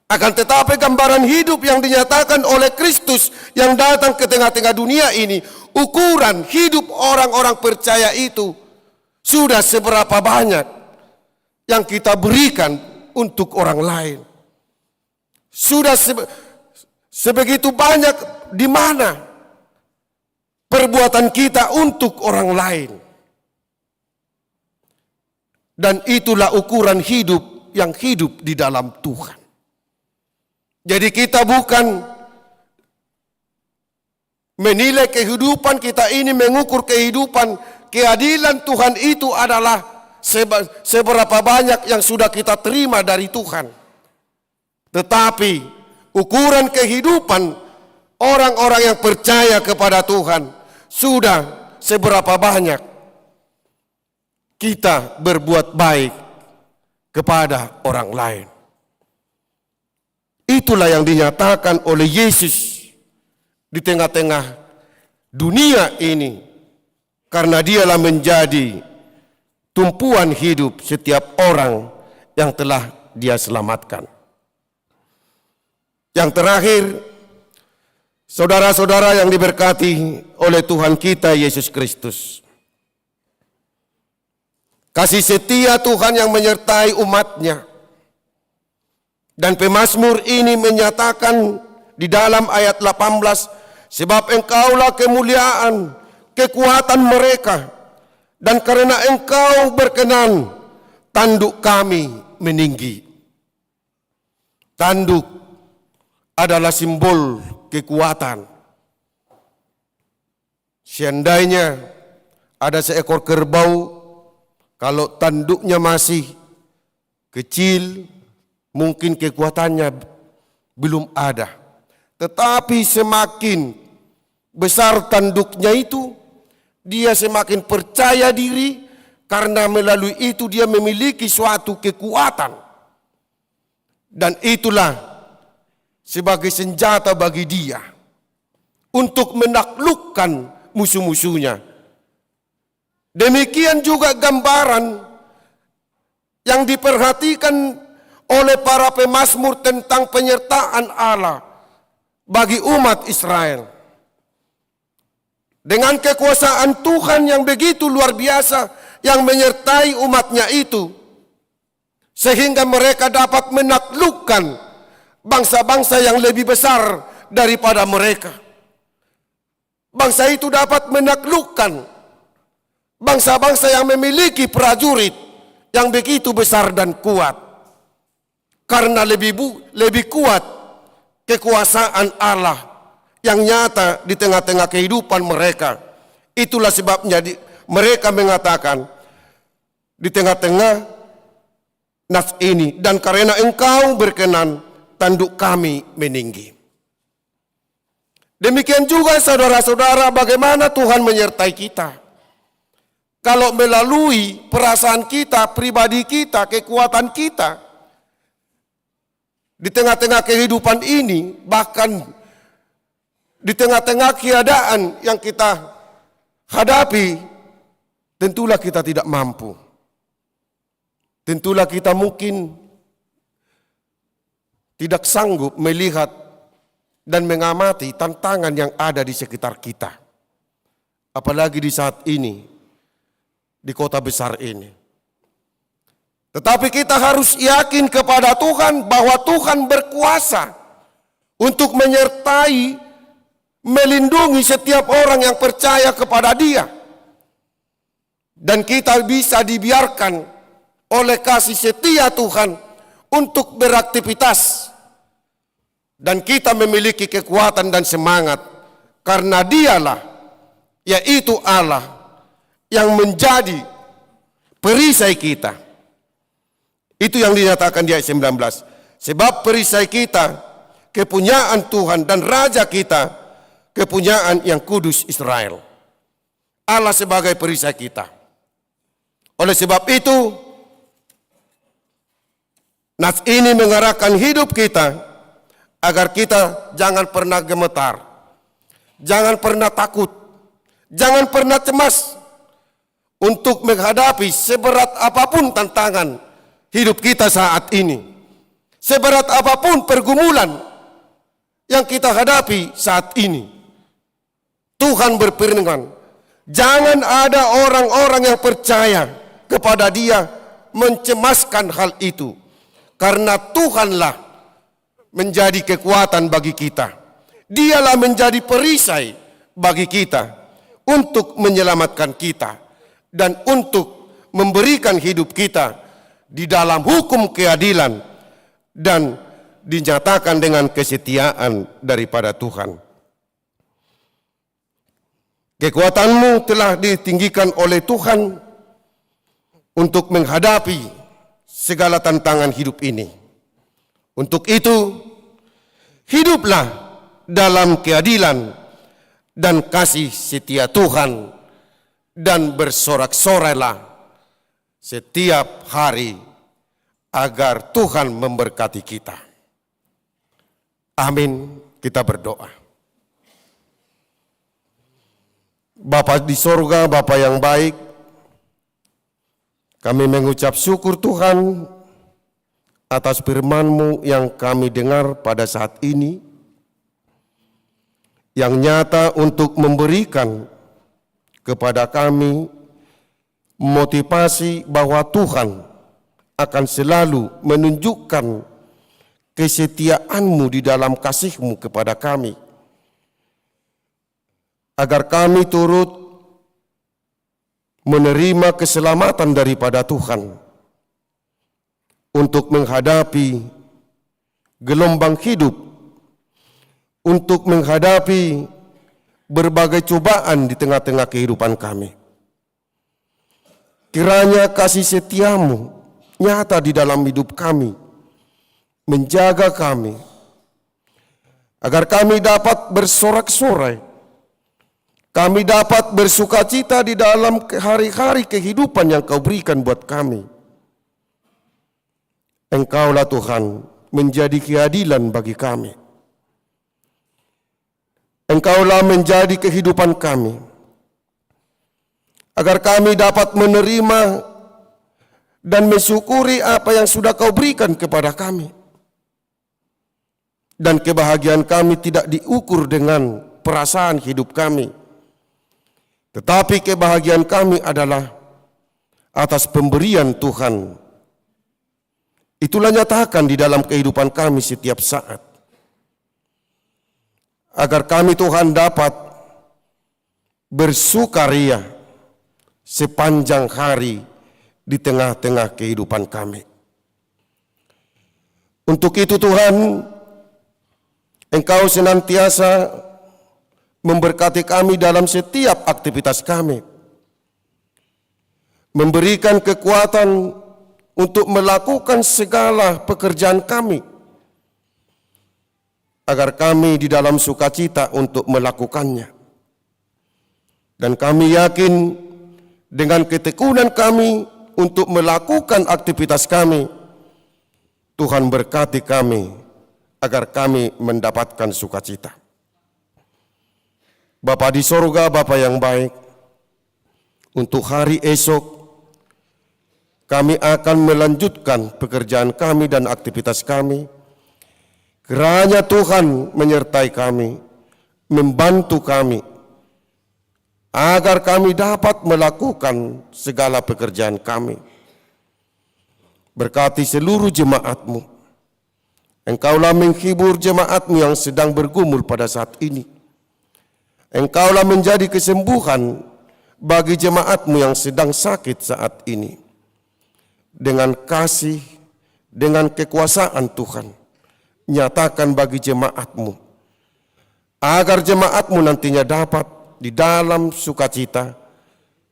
Akan tetapi gambaran hidup yang dinyatakan oleh Kristus yang datang ke tengah-tengah dunia ini, ukuran hidup orang-orang percaya itu sudah seberapa banyak yang kita berikan untuk orang lain. Sudah sebegitu banyak di mana perbuatan kita untuk orang lain. Dan itulah ukuran hidup yang hidup di dalam Tuhan. Jadi kita bukan menilai kehidupan kita ini, mengukur kehidupan, keadilan Tuhan itu adalah seberapa banyak yang sudah kita terima dari Tuhan. Tetapi ukuran kehidupan orang-orang yang percaya kepada Tuhan sudah seberapa banyak kita berbuat baik kepada orang lain. Itulah yang dinyatakan oleh Yesus di tengah-tengah dunia ini, karena dialah menjadi tumpuan hidup setiap orang yang telah dia selamatkan. Yang terakhir, saudara-saudara yang diberkati oleh Tuhan kita Yesus Kristus, kasih setia Tuhan yang menyertai umatnya. Dan pemazmur ini menyatakan di dalam ayat 18, sebab engkaulah kemuliaan, kekuatan mereka, dan karena engkau berkenan, tanduk kami meninggi. Tanduk adalah simbol kekuatan. Seandainya ada seekor kerbau, kalau tanduknya masih kecil, mungkin kekuatannya belum ada. Tetapi semakin besar tanduknya itu, dia semakin percaya diri karena melalui itu dia memiliki suatu kekuatan. Dan itulah sebagai senjata bagi dia untuk menaklukkan musuh-musuhnya. Demikian juga gambaran yang diperhatikan oleh para pemazmur tentang penyertaan Allah bagi umat Israel. Dengan kekuasaan Tuhan yang begitu luar biasa yang menyertai umatnya itu, sehingga mereka dapat menaklukkan bangsa-bangsa yang lebih besar daripada mereka. Bangsa itu dapat menaklukkan bangsa-bangsa yang memiliki prajurit yang begitu besar dan kuat. Karena lebih kuat kekuasaan Allah yang nyata di tengah-tengah kehidupan mereka. Itulah sebabnya mereka mengatakan di tengah-tengah nas ini, dan karena engkau berkenan, tanduk kami meninggi. Demikian juga saudara-saudara, bagaimana Tuhan menyertai kita. Kalau melalui perasaan kita, pribadi kita, kekuatan kita, di tengah-tengah kehidupan ini, bahkan di tengah-tengah keadaan yang kita hadapi, tentulah kita tidak mampu. Tentulah kita mungkin tidak sanggup melihat dan mengamati tantangan yang ada di sekitar kita. Apalagi di saat ini, di kota besar ini. Tetapi kita harus yakin kepada Tuhan bahwa Tuhan berkuasa untuk menyertai, melindungi setiap orang yang percaya kepada Dia. Dan kita bisa dibiarkan oleh kasih setia Tuhan untuk beraktivitas. Dan kita memiliki kekuatan dan semangat karena Dialah, yaitu Allah, yang menjadi perisai kita. Itu yang dinyatakan di ayat 19. Sebab perisai kita kepunyaan Tuhan dan Raja kita kepunyaan yang kudus Israel. Allah sebagai perisai kita. Oleh sebab itu, nas ini mengarahkan hidup kita agar kita jangan pernah gemetar, jangan pernah takut, jangan pernah cemas untuk menghadapi seberat apapun tantangan hidup kita saat ini, seberat apapun pergumulan yang kita hadapi saat ini. Tuhan berfirman, jangan ada orang-orang yang percaya kepada Dia mencemaskan hal itu, karena Tuhanlah menjadi kekuatan bagi kita. Dialah menjadi perisai bagi kita untuk menyelamatkan kita dan untuk memberikan hidup kita di dalam hukum keadilan dan dinyatakan dengan kesetiaan daripada Tuhan. Kekuatanmu telah ditinggikan oleh Tuhan untuk menghadapi segala tantangan hidup ini. Untuk itu, hiduplah dalam keadilan dan kasih setia Tuhan dan bersorak-sorailah setiap hari agar Tuhan memberkati kita. Amin. Kita berdoa. Bapa di sorga, Bapa yang baik, kami mengucap syukur Tuhan atas firman-Mu yang kami dengar pada saat ini, yang nyata untuk memberikan kepada kami motivasi bahwa Tuhan akan selalu menunjukkan kesetiaan-Mu di dalam kasih-Mu kepada kami, agar kami turut menerima keselamatan daripada Tuhan untuk menghadapi gelombang hidup, untuk menghadapi berbagai cobaan di tengah-tengah kehidupan kami. Kiranya kasih setia-Mu nyata di dalam hidup kami, menjaga kami, agar kami dapat bersorak-sorai, kami dapat bersukacita di dalam hari-hari kehidupan yang Kau berikan buat kami. Engkaulah Tuhan menjadi keadilan bagi kami. Engkaulah menjadi kehidupan kami, agar kami dapat menerima dan mensyukuri apa yang sudah Kau berikan kepada kami. Dan kebahagiaan kami tidak diukur dengan perasaan hidup kami, tetapi kebahagiaan kami adalah atas pemberian Tuhan. Itulah nyatakan di dalam kehidupan kami setiap saat, agar kami Tuhan dapat bersukaria sepanjang hari di tengah-tengah kehidupan kami. Untuk itu Tuhan, Engkau senantiasa memberkati kami dalam setiap aktivitas kami, memberikan kekuatan untuk melakukan segala pekerjaan kami, agar kami di dalam sukacita untuk melakukannya. Dan kami yakin dengan ketekunan kami untuk melakukan aktivitas kami, Tuhan berkati kami agar kami mendapatkan sukacita. Bapa di sorga, Bapa yang baik, untuk hari esok kami akan melanjutkan pekerjaan kami dan aktivitas kami. Kiranya Tuhan menyertai kami, membantu kami, agar kami dapat melakukan segala pekerjaan kami. Berkati seluruh jemaat-Mu. Engkaulah menghibur jemaat-Mu yang sedang bergumul pada saat ini. Engkaulah menjadi kesembuhan bagi jemaat-Mu yang sedang sakit saat ini. Dengan kasih, dengan kekuasaan Tuhan, nyatakan bagi jemaat-Mu, agar jemaat-Mu nantinya dapat di dalam sukacita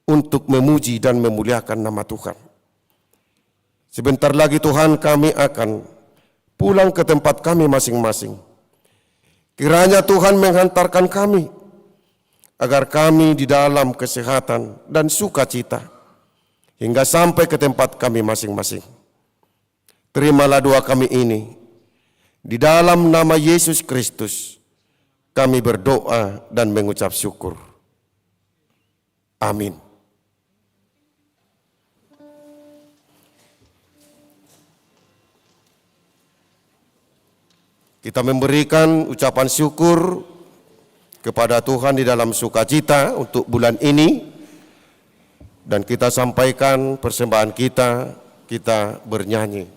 untuk memuji dan memuliakan nama Tuhan. Sebentar lagi Tuhan kami akan pulang ke tempat kami masing-masing. Kiranya Tuhan menghantarkan kami, agar kami di dalam kesehatan dan sukacita hingga sampai ke tempat kami masing-masing. Terimalah doa kami ini. Di dalam nama Yesus Kristus kami berdoa dan mengucap syukur. Amin. Kita memberikan ucapan syukur kepada Tuhan di dalam sukacita untuk bulan ini. Dan kita sampaikan persembahan kita bernyanyi.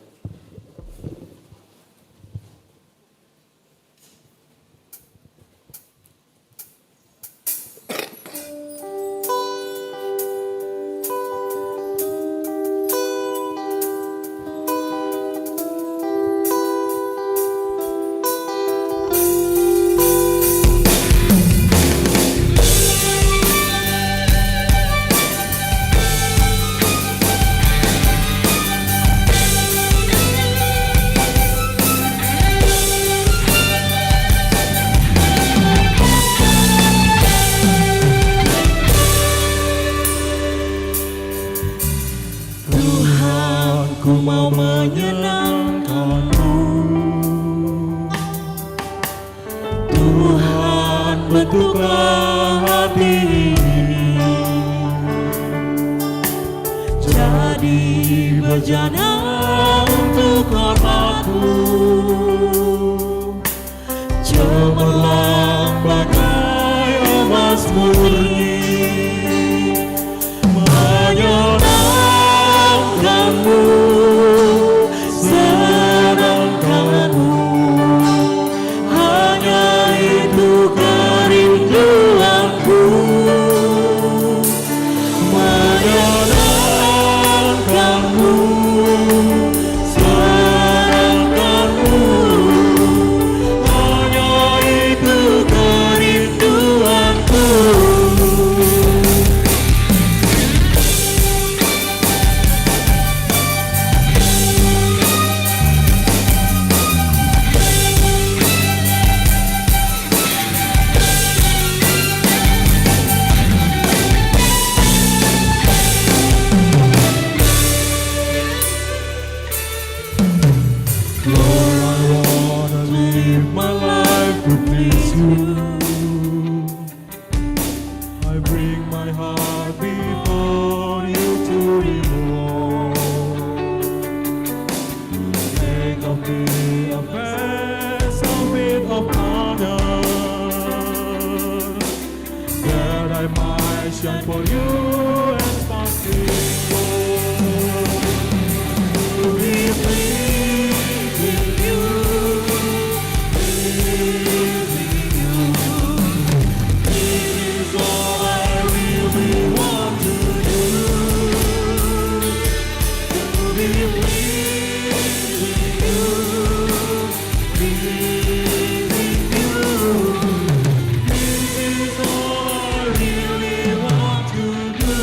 Hanya itu kerinduanku. Lord, I wanna live my life to please you. I bring my heart before you to remove. Make of me a vessel fit of honor, that I might shine for you and sparkling gold. To be pleasing you, pleasing you. This is all I really want to do. To be pleasing you, pleasing you. This is all I really want to do.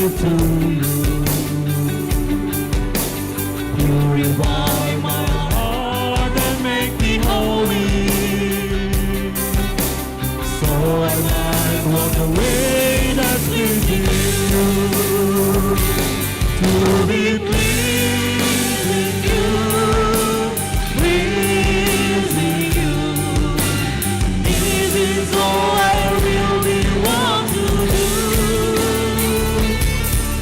to you. Purify my heart and make me holy, so I might walk the way that's pleasing you. To be pleasing you, pleasing you. This is all I really want to do.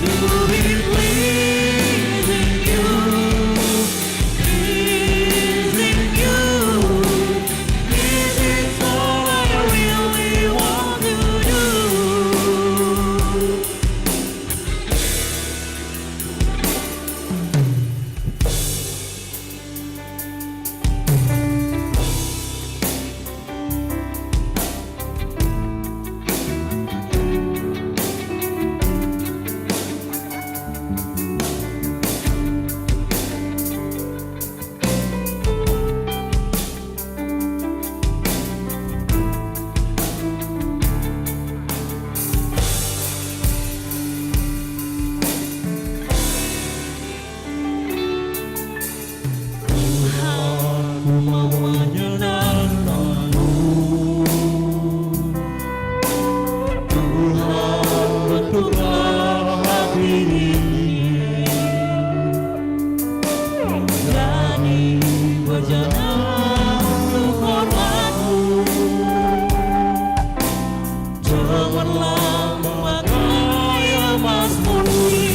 To be pleasing you, pleasing you. This is all I really want to do. Tuhan, ku mau menyenangkan-Mu. Tuhan, bentuklah hati ini menjadi berjalan untuk hormat-Mu. Janganlah memakai emas murni.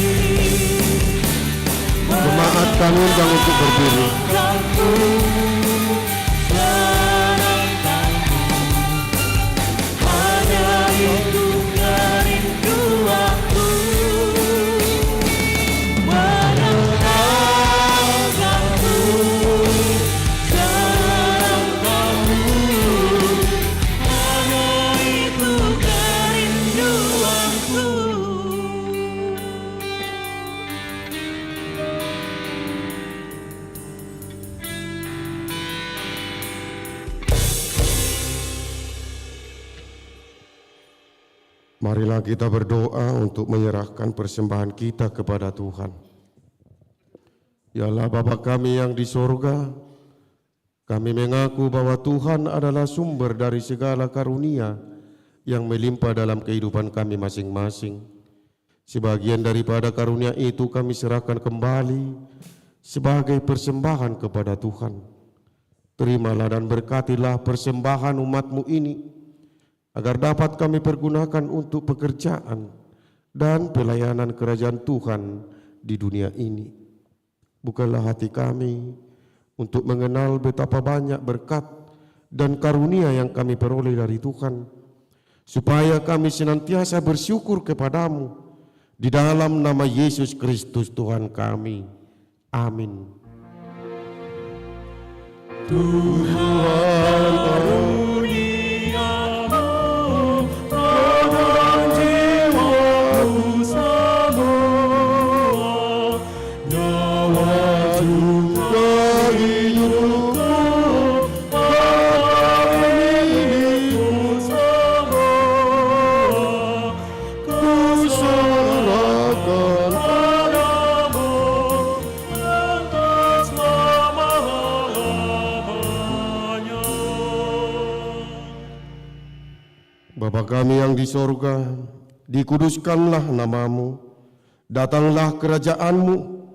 Jemaat kami undang untuk berdiri. Hanya itu kerinduanku, menyenangkanku, senangkanku. Hanya itu kerinduanku. Marilah kita berdoa untuk menyerahkan persembahan kita kepada Tuhan. Ya Allah Bapa kami yang di sorga, kami mengaku bahwa Tuhan adalah sumber dari segala karunia yang melimpah dalam kehidupan kami masing-masing. Sebagian daripada karunia itu kami serahkan kembali sebagai persembahan kepada Tuhan. Terimalah dan berkatilah persembahan umat-Mu ini, agar dapat kami pergunakan untuk pekerjaan dan pelayanan kerajaan Tuhan di dunia ini. Bukalah hati kami untuk mengenal betapa banyak berkat dan karunia yang kami peroleh dari Tuhan, supaya kami senantiasa bersyukur kepadamu di dalam nama Yesus Kristus Tuhan kami. Amin. Tuhan karuniamu dengan jiwaku semua, nyawa juga hidupku, milikku semua, ku serahkan padamu untuk selama-lamanya. Bapa kami yang di sorga, dikuduskanlah namamu, datanglah kerajaan-Mu,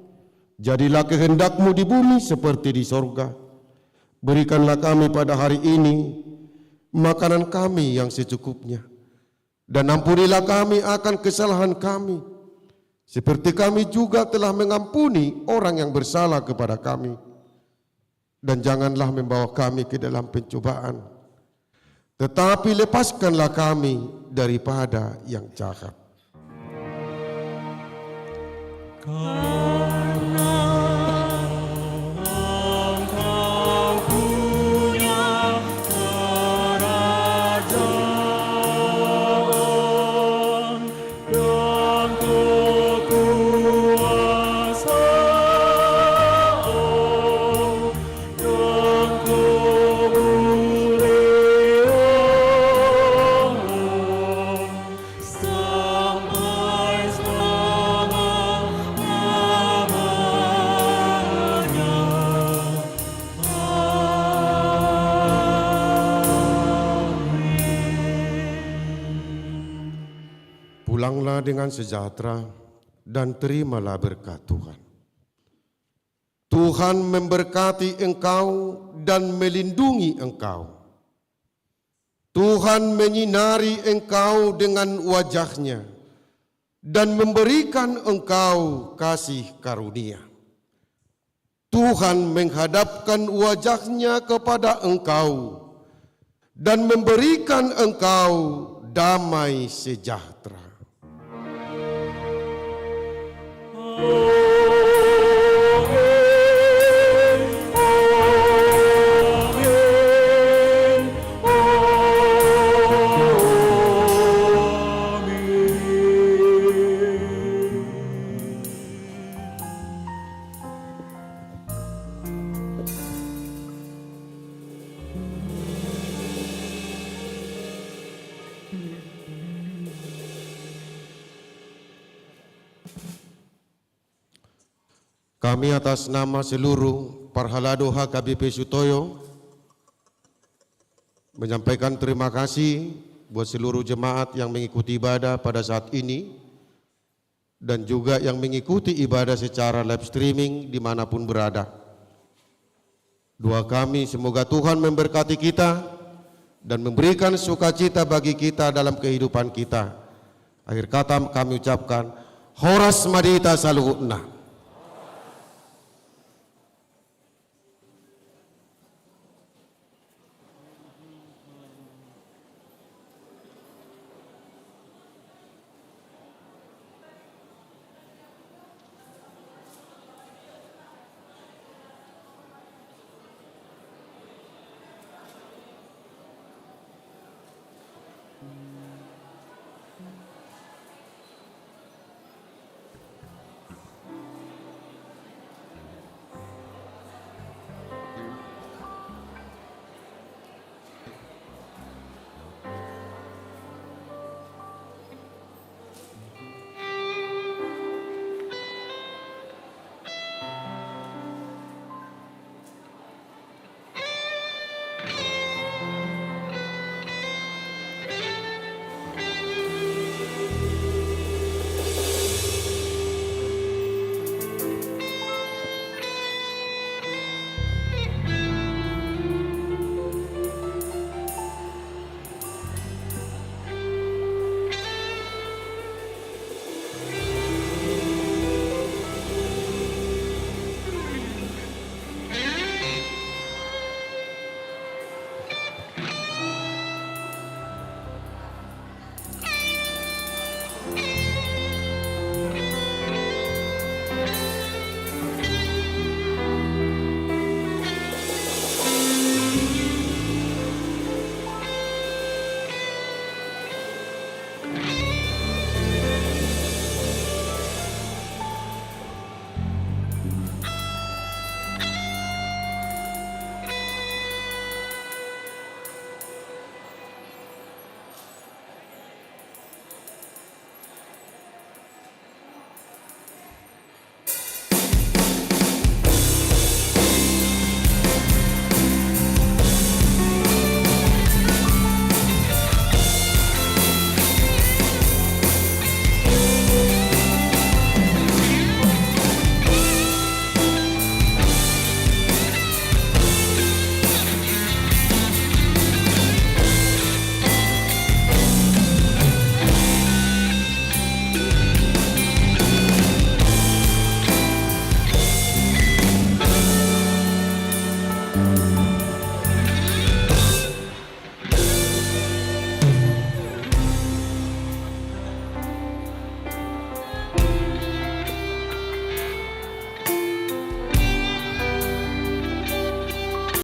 jadilah kehendak-Mu di bumi seperti di sorga. Berikanlah kami pada hari ini makanan kami yang secukupnya, dan ampunilah kami akan kesalahan kami, seperti kami juga telah mengampuni orang yang bersalah kepada kami. Dan janganlah membawa kami ke dalam pencobaan, tetapi lepaskanlah kami daripada yang jahat. Karena Engkau punya kerajaan dan kekuasaan dan kemuliaan sampai selamanya. Pulanglah dengan sejahtera dan terimalah berkat Tuhan. Tuhan memberkati engkau dan melindungi engkau. Tuhan menyinari engkau dengan wajah-Nya dan memberikan engkau kasih karunia. Tuhan menghadapkan wajah-Nya kepada engkau dan memberikan engkau damai sejahtera. Kami atas nama seluruh Parhalado HKBP Sutoyo menyampaikan terima kasih buat seluruh jemaat yang mengikuti ibadah pada saat ini dan juga yang mengikuti ibadah secara live streaming dimanapun berada. Doa kami semoga Tuhan memberkati kita dan memberikan sukacita bagi kita dalam kehidupan kita. Akhir kata kami ucapkan, Horas Madita Saluhutna.